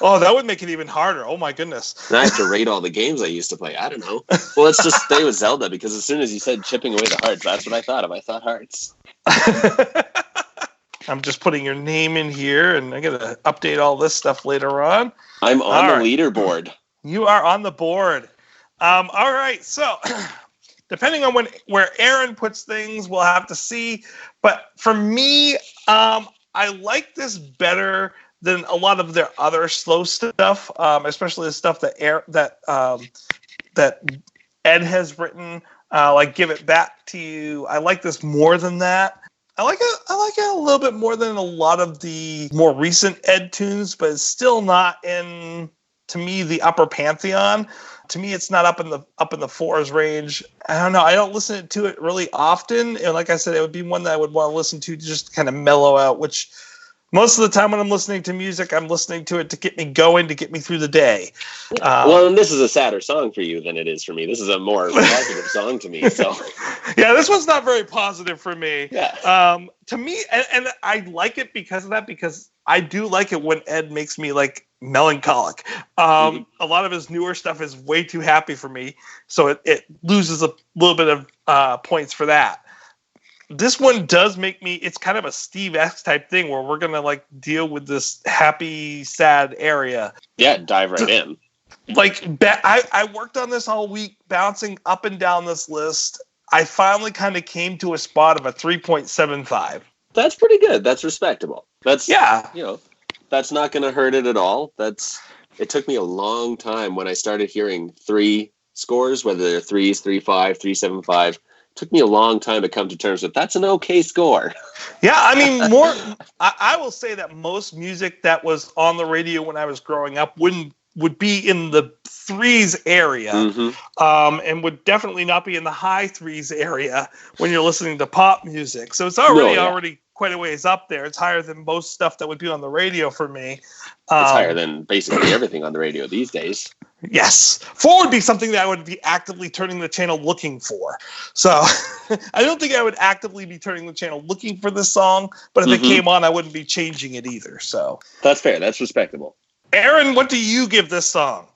Oh, that would make it even harder. Oh my goodness. And I have to rate all the games I used to play. I don't know. Well, let's just stay with Zelda, because as soon as you said chipping away the hearts, that's what I thought of. I thought hearts. I'm just putting your name in here, and I gotta update all this stuff later on. I'm on the leaderboard. You are on the board. All right, so depending on where Aaron puts things, we'll have to see. But for me, I like this better than a lot of their other slow stuff, especially the stuff that Ed has written, like "Give It Back to You." I like this more than that. I like it a little bit more than a lot of the more recent Ed tunes, but it's still not in, to me, the upper pantheon. To me, it's not up in the 4s range. I don't know. I don't listen to it really often, and like I said, it would be one that I would want to listen to just to kind of mellow out, which most of the time when I'm listening to music, I'm listening to it to get me going, to get me through the day. Well, and this is a sadder song for you than it is for me. This is a more positive song to me. So, yeah, this one's not very positive for me. Yeah. To me, and I like it because of that, because I do like it when Ed makes me like melancholic. A lot of his newer stuff is way too happy for me, so it loses a little bit of points for that. This one does make me, it's kind of a Steve X type thing where we're going to like deal with this happy, sad area. Yeah, dive right in. Like, I worked on this all week, bouncing up and down this list. I finally kind of came to a spot of a 3.75. That's pretty good. That's respectable. That's, yeah. That's not going to hurt it at all. It took me a long time when I started hearing 3 scores, whether they're 3s, 3.5, 3.75. Took me a long time to come to terms with that's an okay score. Yeah, I mean, I will say that most music that was on the radio when I was growing up would be in the 3s area, and would definitely not be in the high 3s area when you're listening to pop music. So it's already quite a ways up there. It's higher than most stuff that would be on the radio for me. It's higher than basically everything on the radio these days. Yes. 4 would be something that I would be actively turning the channel looking for. So I don't think I would actively be turning the channel looking for this song, but if it came on, I wouldn't be changing it either. So that's fair. That's respectable. Aaron, what do you give this song?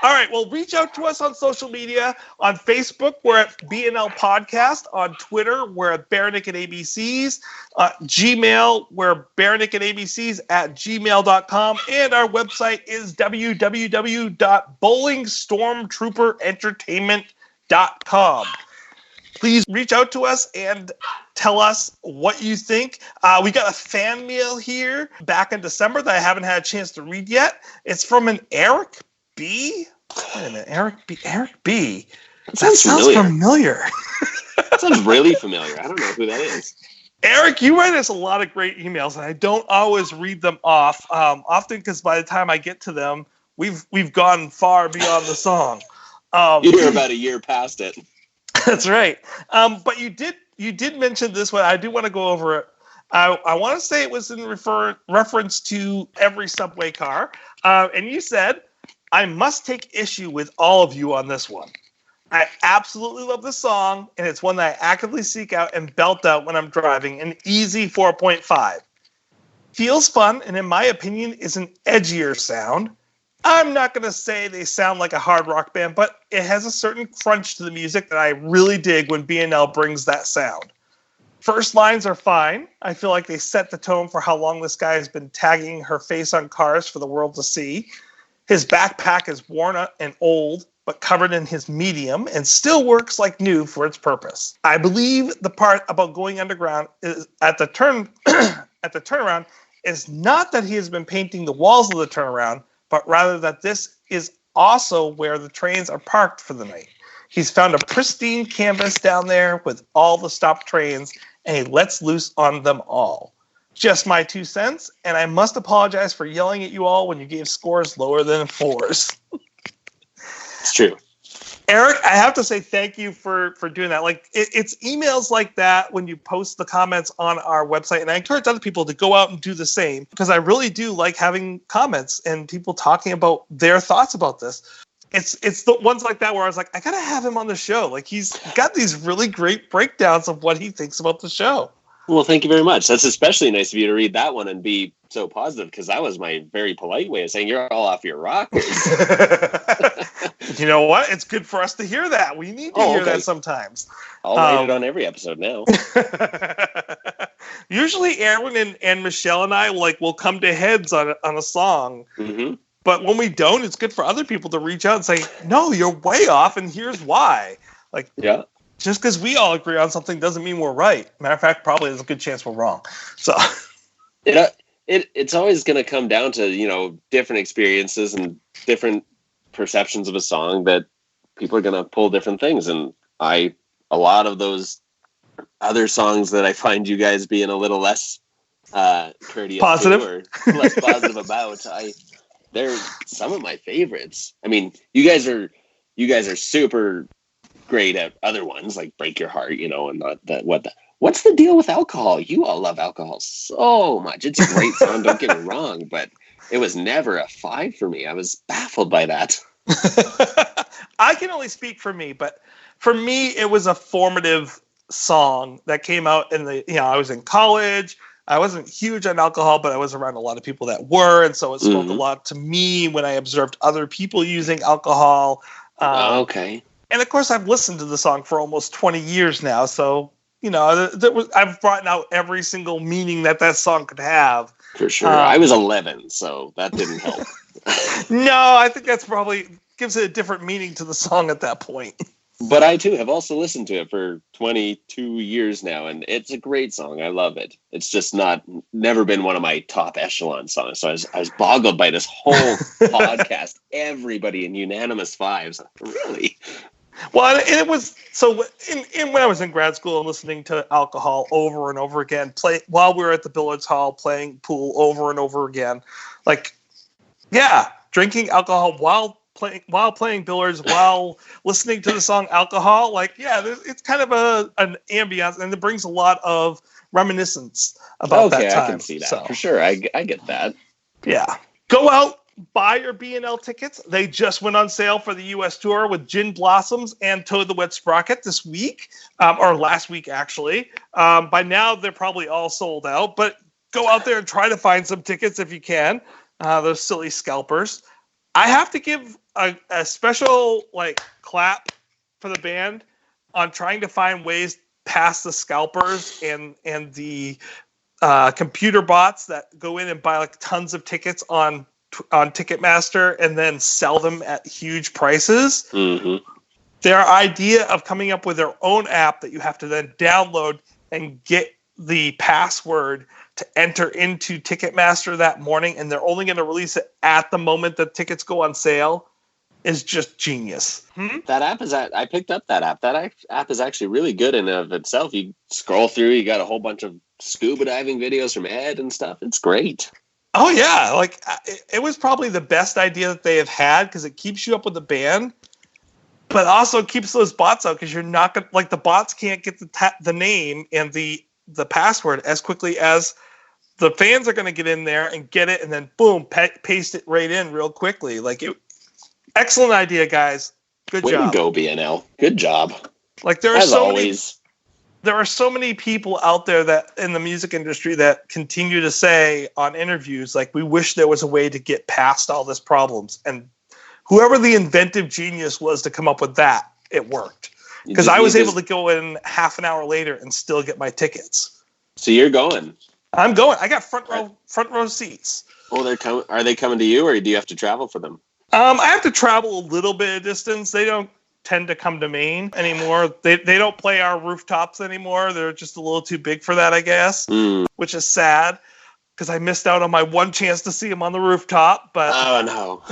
All right, well, reach out to us on social media. On Facebook, we're at BNL Podcast. On Twitter, we're at BarenakedABCs. Gmail, we're BarenakedABCs at gmail.com. And our website is www.bowlingstormtrooperentertainment.com. Please reach out to us and tell us what you think. We got a fan mail here back in December that I haven't had a chance to read yet. It's from an Erik B. Wait a minute, Erik B. That sounds familiar. That sounds really familiar. I don't know who that is. Erik, you write us a lot of great emails, and I don't always read them off. Often because by the time I get to them, we've gone far beyond the song. You're about a year past it. That's right. But you did mention this one. I do want to go over it. I want to say it was in reference to every subway car, and you said, I must take issue with all of you on this one. I absolutely love this song, and it's one that I actively seek out and belt out when I'm driving, an easy 4.5. Feels fun, and in my opinion, is an edgier sound. I'm not going to say they sound like a hard rock band, but it has a certain crunch to the music that I really dig when BNL brings that sound. First lines are fine. I feel like they set the tone for how long this guy has been tagging her face on cars for the world to see. His backpack is worn out and old, but covered in his medium and still works like new for its purpose. I believe the part about going underground is at the turnaround is not that he has been painting the walls of the turnaround, but rather that this is also where the trains are parked for the night. He's found a pristine canvas down there with all the stopped trains, and he lets loose on them all. Just my 2 cents, and I must apologize for yelling at you all when you gave scores lower than 4s. It's true. Erik, I have to say thank you for doing that. Like, it's emails like that when you post the comments on our website, and I encourage other people to go out and do the same, because I really do like having comments and people talking about their thoughts about this. It's the ones like that where I was like, I gotta have him on the show. Like, he's got these really great breakdowns of what he thinks about the show. Well, thank you very much. That's especially nice of you to read that one and be so positive, because that was my very polite way of saying you're all off your rockers. You know what? It's good for us to hear that. We need to hear that sometimes. I'll write it on every episode now. Usually Aaron and Michelle and I will come to heads on a song. Mm-hmm. But when we don't, it's good for other people to reach out and say, no, you're way off, and here's why. Like, yeah. Just because we all agree on something doesn't mean we're right. Matter of fact, probably there's a good chance we're wrong. So it's always going to come down to, different experiences and different perceptions of a song that people are going to pull different things. And a lot of those other songs that I find you guys being a little less courteous positive or less positive about, they're some of my favorites. I mean, you guys are super great at other ones like Break Your Heart, and not that what's the deal with alcohol? You all love alcohol so much. It's a great song, don't get me wrong, but it was never a 5 for me. I was baffled by that. I can only speak for me, but for me it was a formative song that came out in I was in college. I wasn't huge on alcohol, but I was around a lot of people that were, and so it spoke a lot to me when I observed other people using alcohol. Okay. And of course, I've listened to the song for almost 20 years now, so I've brought out every single meaning that song could have. For sure, I was 11, so that didn't help. No, I think that's probably gives it a different meaning to the song at that point. But I, too, have also listened to it for 22 years now, and it's a great song. I love it. It's just never been one of my top echelon songs. So I was boggled by this whole podcast. Everybody in unanimous 5s. Really? Well, and it was so when I was in grad school and listening to alcohol over and over again, while we were at the billiards hall playing pool over and over again, drinking alcohol while playing billiards, while listening to the song Alcohol, it's kind of an ambiance, and it brings a lot of reminiscence about that time. I can see that, for sure. I get that. Yeah. Go out, buy your B&L tickets. They just went on sale for the U.S. tour with Gin Blossoms and Toad the Wet Sprocket this week, or last week, actually. By now, they're probably all sold out, but go out there and try to find some tickets if you can. Those silly scalpers. I have to give a special clap for the band on trying to find ways past the scalpers and the computer bots that go in and buy tons of tickets on Ticketmaster and then sell them at huge prices. Mm-hmm. Their idea of coming up with their own app that you have to then download and get the password to enter into Ticketmaster that morning, and they're only going to release it at the moment that tickets go on sale, is just genius. That app I picked up that app. That app is actually really good in and of itself. You scroll through, you got a whole bunch of scuba diving videos from Ed and stuff. It's great. Oh yeah, it was probably the best idea that they have had, because it keeps you up with the band, but also keeps those bots out, because you're not gonna the bots can't get the name and the password as quickly as the fans are going to get in there and get it, and then boom, paste it right in real quickly. Excellent idea, guys. Good job. Way to go, BNL. Good job. There are so many people out there that in the music industry that continue to say on interviews, we wish there was a way to get past all this problems. And whoever the inventive genius was to come up with that, it worked. Because I was able to go in half an hour later and still get my tickets. So you're going? I'm going. I got front row seats. Oh, are they coming to you, or do you have to travel for them? I have to travel a little bit of distance. They don't tend to come to Maine anymore. They don't play our rooftops anymore. They're just a little too big for that, I guess, which is sad, because I missed out on my one chance to see them on the rooftop. But oh no.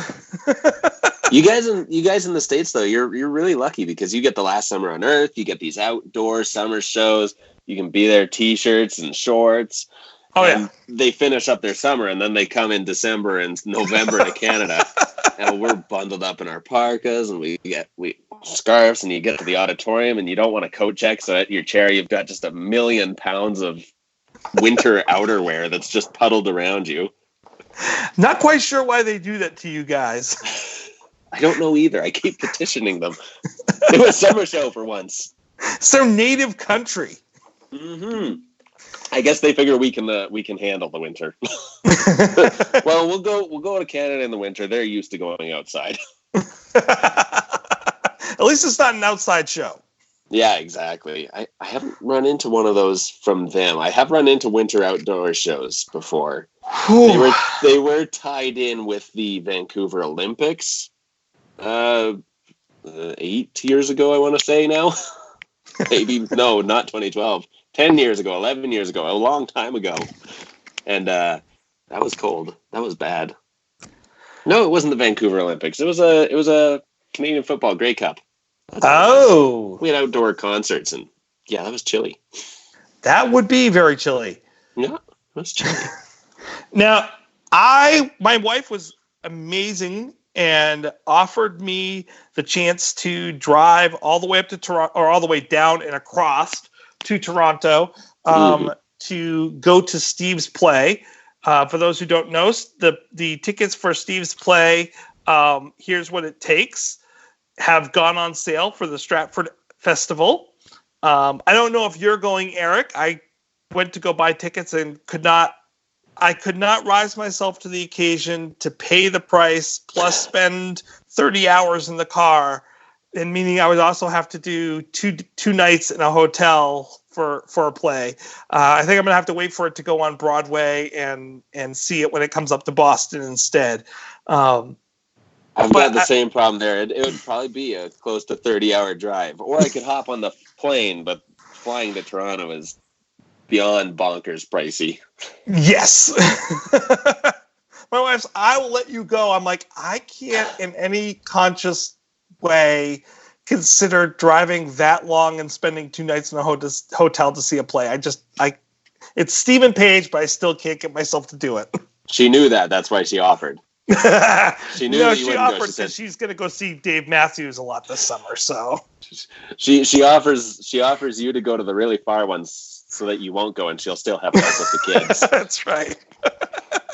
You guys in the States, though, you're really lucky, because you get the Last Summer on Earth. You get these outdoor summer shows. You can be there, t-shirts and shorts. Oh, and yeah. they finish up their summer, and then they come in December and November to Canada, and we're bundled up in our parkas, and we scarves, and you get to the auditorium, and you don't want a coat check, so at your chair you've got just 1,000,000 pounds of winter outerwear that's just puddled around you. Not quite sure why they do that to you guys. I don't know either. I keep petitioning them. It was summer show for once. It's their native country. Mm-hmm. I guess they figure we can handle the winter. Well, we'll go to Canada in the winter. They're used to going outside. At least it's not an outside show. Yeah, exactly. I haven't run into one of those from them. I have run into winter outdoor shows before. They were tied in with the Vancouver Olympics 8 years ago, I want to say now. Maybe, no, not 2012. 10 years ago, 11 years ago, a long time ago. And that was cold. That was bad. No, it wasn't the Vancouver Olympics. It was a Canadian Football Grey Cup. Oh. We had outdoor concerts, and yeah, that was chilly. That would be very chilly. Yeah, it was chilly. Now, my wife was amazing and offered me the chance to drive all the way up to Toronto, or all the way down and across to Toronto, to go to Steve's play. For those who don't know, the tickets for Steve's play, Here's What It Takes, have gone on sale for the Stratford Festival. I don't know if you're going, Eric. I went to go buy tickets and could not rise myself to the occasion to pay the price plus spend 30 hours in the car, and meaning I would also have to do two nights in a hotel for a play. I think I'm gonna have to wait for it to go on Broadway and see it when it comes up to Boston instead. I've got the same problem there. It would probably be a close to 30-hour drive, or I could hop on the plane. But flying to Toronto is beyond bonkers pricey. Yes. My wife's, I will let you go. I'm like, I can't in any conscious way consider driving that long and spending 2 nights in a hotel to see a play. It's Stephen Page, but I still can't get myself to do it. She knew that. That's why she offered. She knew that you she wouldn't offered go. She because she's going to go see Dave Matthews a lot this summer. So she offers you to go to the really far ones so that you won't go, and she'll still have fun with the kids. That's right.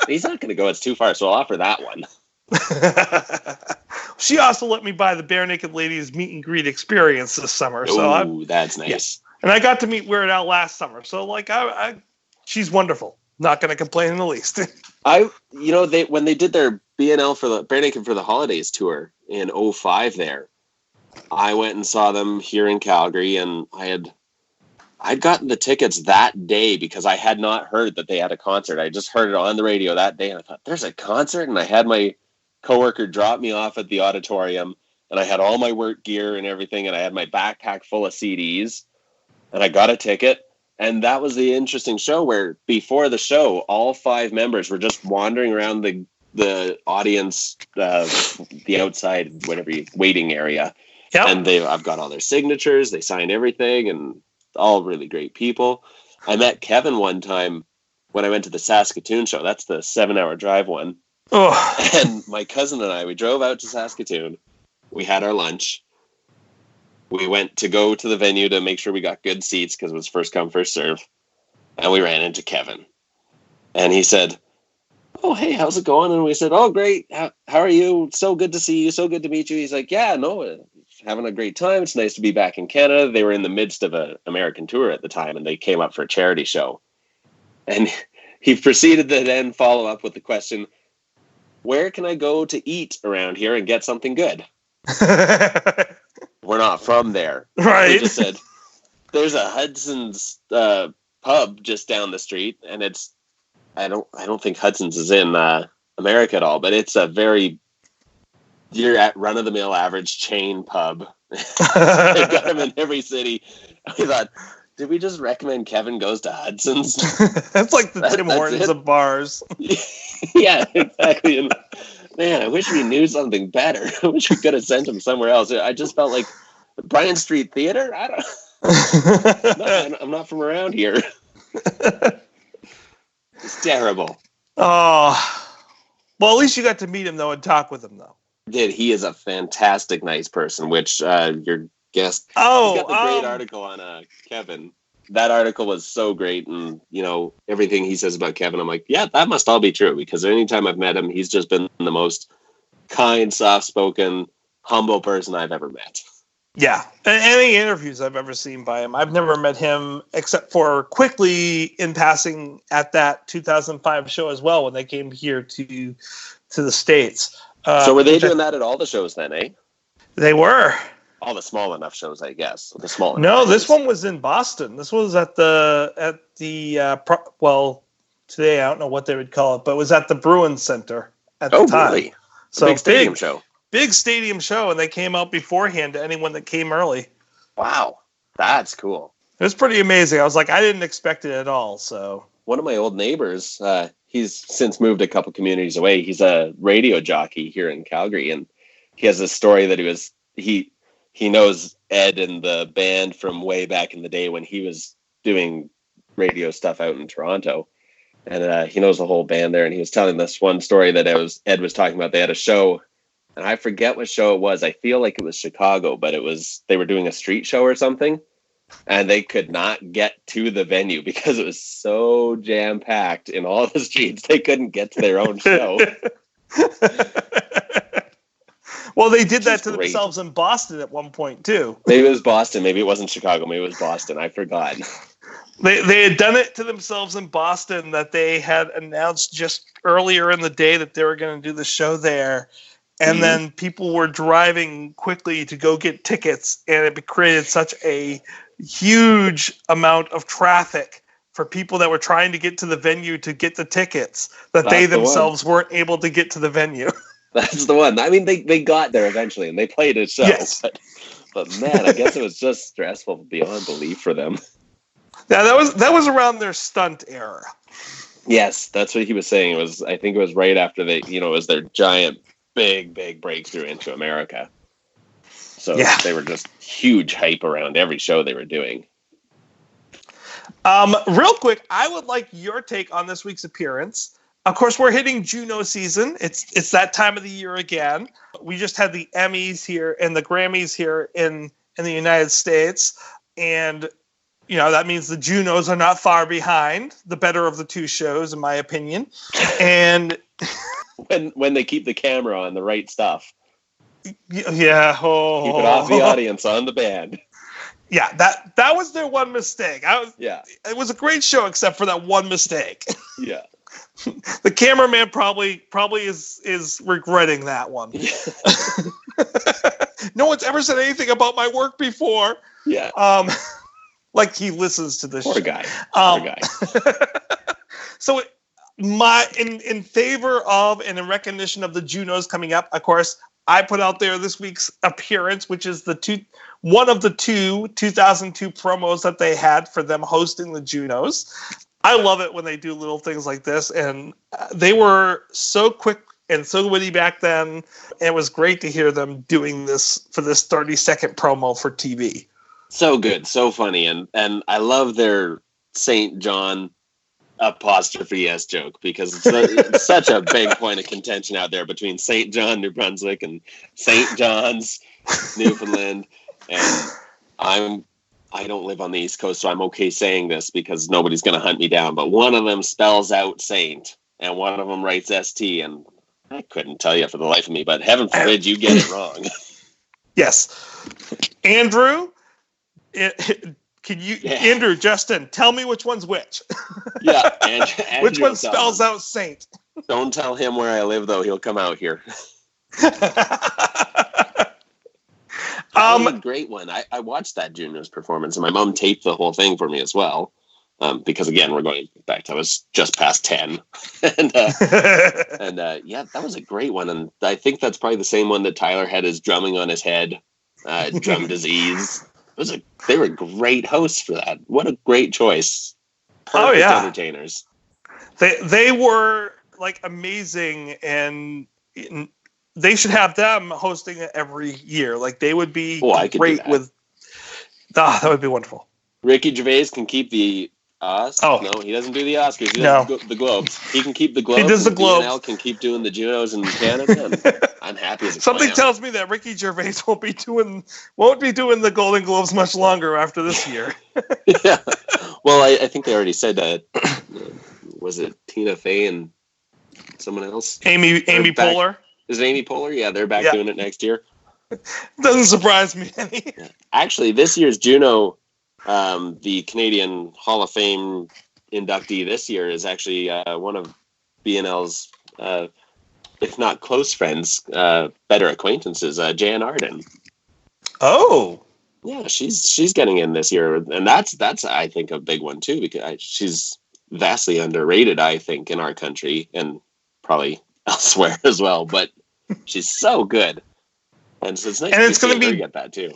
He's not going to go. It's too far, so I'll offer that one. She also let me buy the Barenaked Ladies meet and greet experience this summer. So that's nice. Yeah. And I got to meet Weird Al last summer. So she's wonderful. Not going to complain in the least. When they did their BNL for the Barenaked for the Holidays tour in 2005 there, I went and saw them here in Calgary, and I'd gotten the tickets that day because I had not heard that they had a concert. I just heard it on the radio that day, and I thought, there's a concert? And I had my coworker drop me off at the auditorium, and I had all my work gear and everything, and I had my backpack full of CDs, and I got a ticket. And that was the interesting show where before the show, all 5 members were just wandering around the audience, the outside, waiting area. Yep. And I've got all their signatures. They signed everything, and all really great people. I met Kevin one time when I went to the Saskatoon show. That's the 7-hour drive one. Oh. And my cousin and I, we drove out to Saskatoon. We had our lunch. We went to go to the venue to make sure we got good seats because it was first come, first serve. And we ran into Kevin. And he said, "Oh, hey, how's it going?" And we said, "Oh, great. How are you? So good to see you. So good to meet you." He's like, "Yeah, no, having a great time. It's nice to be back in Canada." They were in the midst of an American tour at the time, and they came up for a charity show. And he proceeded to then follow up with the question, "Where can I go to eat around here and get something good?" We're not from there. Right. He just said, "There's a Hudson's pub just down the street, and it's I don't think Hudson's is in America at all, but it's a you're at run-of-the-mill average chain pub." They've got them in every city. We thought, did we just recommend Kevin goes to Hudson's? That's like the Tim Hortons of bars. Yeah, exactly. And man, I wish we knew something better. I wish we could have sent him somewhere else. I just felt like Bryant Street Theater. I don't. I'm not from around here. It's terrible. Oh, well, at least you got to meet him though and talk with him though. He is a fantastic, nice person. Which your guest, Oh, he's got the great article on Kevin. That article was so great, and everything he says about Kevin, I'm like, yeah, that must all be true, because anytime I've met him, he's just been the most kind, soft-spoken, humble person I've ever met. Yeah, any interviews I've ever seen by him, I've never met him except for quickly in passing at that 2005 show as well when they came here to the States. So were they doing that at all the shows then, eh? They were. All the small enough shows, I guess. The smaller. No, this one was in Boston. This was at the today I don't know what they would call it, but it was at the Bruins Center at the time. Really? So big stadium show. Big stadium show, and they came out beforehand to anyone that came early. Wow, that's cool. It was pretty amazing. I was like, I didn't expect it at all. So one of my old neighbors, he's since moved a couple communities away. He's a radio jockey here in Calgary, and he has a story that he knows Ed and the band from way back in the day when he was doing radio stuff out in Toronto. And he knows the whole band there. And he was telling this one story that Ed was talking about. They had a show, and I forget what show it was. I feel like it was Chicago, but they were doing a street show or something. And they could not get to the venue because it was so jam-packed in all the streets. They couldn't get to their own show. Well, they did that to themselves in Boston at one point, too. Maybe it was Boston. Maybe it wasn't Chicago. Maybe it was Boston. I forgot. They had done it to themselves in Boston, that they had announced just earlier in the day that they were going to do the show there. And then people were driving quickly to go get tickets, and it created such a huge amount of traffic for people that were trying to get to the venue to get the tickets that they themselves weren't able to get to the venue. That's the one. I mean, they got there eventually, and they played a show. Yes. But man, I guess it was just stressful beyond belief for them. Yeah, that was around their stunt era. Yes, that's what he was saying. I think it was right after it was their giant, big breakthrough into America. So they were just huge hype around every show they were doing. Real quick, I would like your take on this week's appearance. Of course, we're hitting Juno season. It's that time of the year again. We just had the Emmys here and the Grammys here in the United States. And, that means the Junos are not far behind. The better of the two shows, in my opinion. And when they keep the camera on the right stuff. Yeah. Oh. Keep it off the audience, on the band. Yeah, that was their one mistake. It was a great show except for that one mistake. Yeah. The cameraman probably is regretting that one. Yeah. No one's ever said anything about my work before. Yeah. Like he listens to this. Poor guy. Poor guy. So in favor of and in recognition of the Junos coming up, of course, I put out there this week's appearance, which is one of the 2002 promos that they had for them hosting the Junos. I love it when they do little things like this, and they were so quick and so witty back then. It was great to hear them doing this for this 30-second promo for TV. So good, so funny, and I love their St. John apostrophe S joke, because it's such a big point of contention out there between St. John, New Brunswick, and St. John's, Newfoundland. And I don't live on the East Coast, so I'm okay saying this because nobody's going to hunt me down. But one of them spells out Saint, and one of them writes ST, and I couldn't tell you for the life of me, but heaven forbid you get it wrong. Yes. Andrew, Andrew, Justin, tell me which one's which. Yeah. Andrew, which one spells out Saint? Don't tell him where I live, though. He'll come out here. That was a great one. I watched that Juno's performance, and my mom taped the whole thing for me as well. Because again, we're going back to I was just past 10, and yeah, that was a great one. And I think that's probably the same one that Tyler had his drumming on his head, drum disease. They were great hosts for that. What a great choice! Perfect entertainers. They were like amazing, and they should have them hosting it every year. Like they would be great with. That would be wonderful. Ricky Gervais can keep the Us? Oh. No, he doesn't do the Oscars. He No. does the Globes. He can keep the Globes. He does the and Globes. BNL can keep doing the Junos in Canada. And I'm happy as a Something clam. tells me that Ricky Gervais won't be doing the Golden Globes much longer after this year. Yeah. Well, I think they already said that. Was it Tina Fey and someone else? Amy Poehler. Is it Amy Poehler? Yeah, they're back doing it next year. Doesn't surprise me any. Yeah. Actually, this year's Juno, the Canadian Hall of Fame inductee this year, is actually one of BNL's, if not close friends, better acquaintances, Jan Arden. Oh. Yeah, she's getting in this year, and that's I think a big one too, because she's vastly underrated, I think, in our country and probably elsewhere as well. But she's so good, and so it's nice and to it's going to be get that too.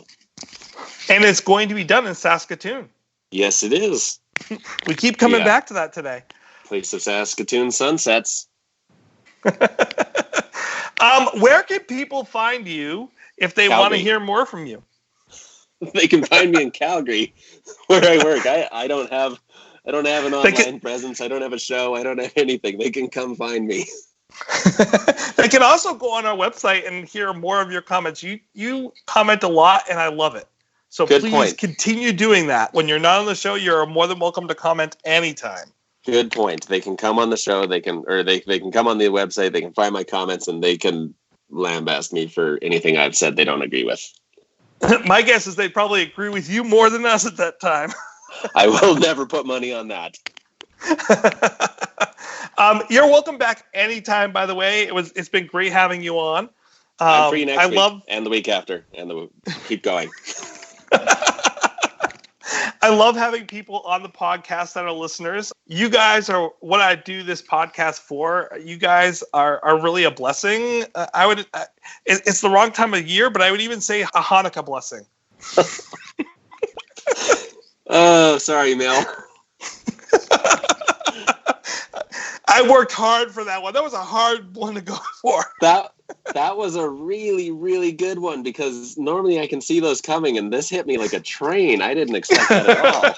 And it's going to be done in Saskatoon. Yes, it is. We keep coming back to that today. Place of Saskatoon sunsets. Where can people find you if they want to hear more from you? They can find me in Calgary, where I work. I don't have an online presence. I don't have a show. I don't have anything. They can come find me. They can also go on our website and hear more of your comments. You comment a lot, and I love it. So please continue doing that. When you're not on the show, you're more than welcome to comment anytime. Good point. They can come on the show. They can come on the website. They can find my comments, and they can lambaste me for anything I've said they don't agree with. My guess is they'd probably agree with you more than us at that time. I will never put money on that. You're welcome back anytime, by the way. It's been great having you on. I'm free next week and the week after, and keep going. I love having people on the podcast that are listeners. You guys are what I do this podcast for. You guys are really a blessing. It's the wrong time of year, but I would even say a Hanukkah blessing. Oh, sorry, Mel. I worked hard for that one. That was a hard one to go for. That was a really, really good one, because normally I can see those coming, and this hit me like a train. I didn't expect that at all.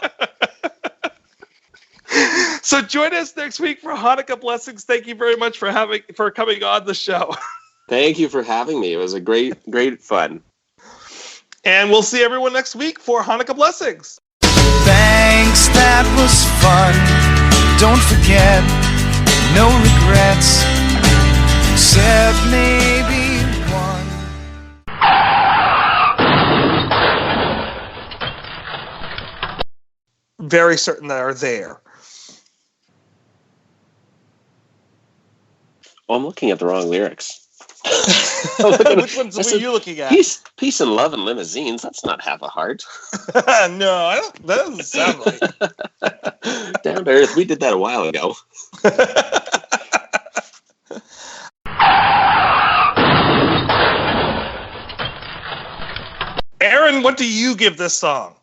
So join us next week for Hanukkah blessings. Thank you very much for coming on the show. Thank you for having me. It was a great fun. And we'll see everyone next week for Hanukkah blessings. Thanks, that was fun. Don't forget, no regrets, except maybe one. Very certain that are there. Oh, I'm looking at the wrong lyrics. Which ones were you looking at? Peace and love and limousines. That's not half a heart. No, that doesn't sound right. Down to earth. We did that a while ago. Aaron, what do you give this song?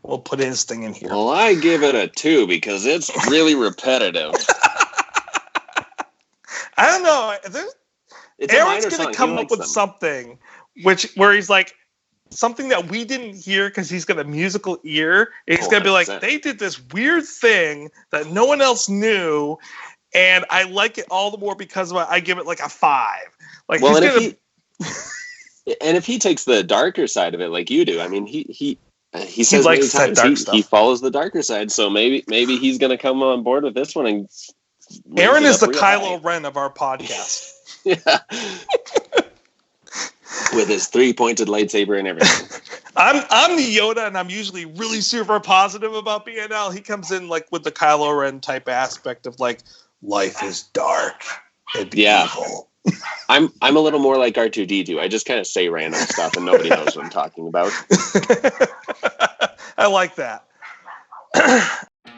We'll put his thing in here. Well, I give it a 2 because it's really repetitive. I don't know. Aaron's going to come up with something where he's like, something that we didn't hear because he's got a musical ear. He's going to be like, they did this weird thing that no one else knew, and I like it all the more because of it. I give it like a 5. Like, well, and if he takes the darker side of it like you do, I mean, he says many times he follows the darker side, so maybe he's going to come on board with this one. And Aaron is the Kylo Ren of our podcast. Yeah. With his 3-pointed lightsaber and everything. I'm the Yoda, and I'm usually really super positive about BNL. He comes in like with the Kylo Ren type aspect of like, life is dark and evil. I'm a little more like R2-D2. I just kind of say random stuff and nobody knows what I'm talking about. I like that.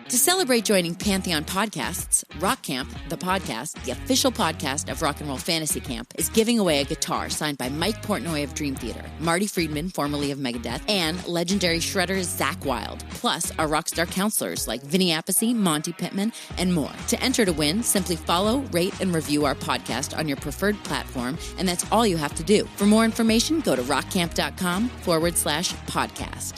To celebrate joining Pantheon Podcasts, Rock Camp, the podcast, the official podcast of Rock and Roll Fantasy Camp, is giving away a guitar signed by Mike Portnoy of Dream Theater, Marty Friedman, formerly of Megadeth, and legendary shredder Zakk Wylde, plus our rockstar counselors like Vinny Appice, Monty Pittman, and more. To enter to win, simply follow, rate, and review our podcast on your preferred platform, and that's all you have to do. For more information, go to rockcamp.com/podcast.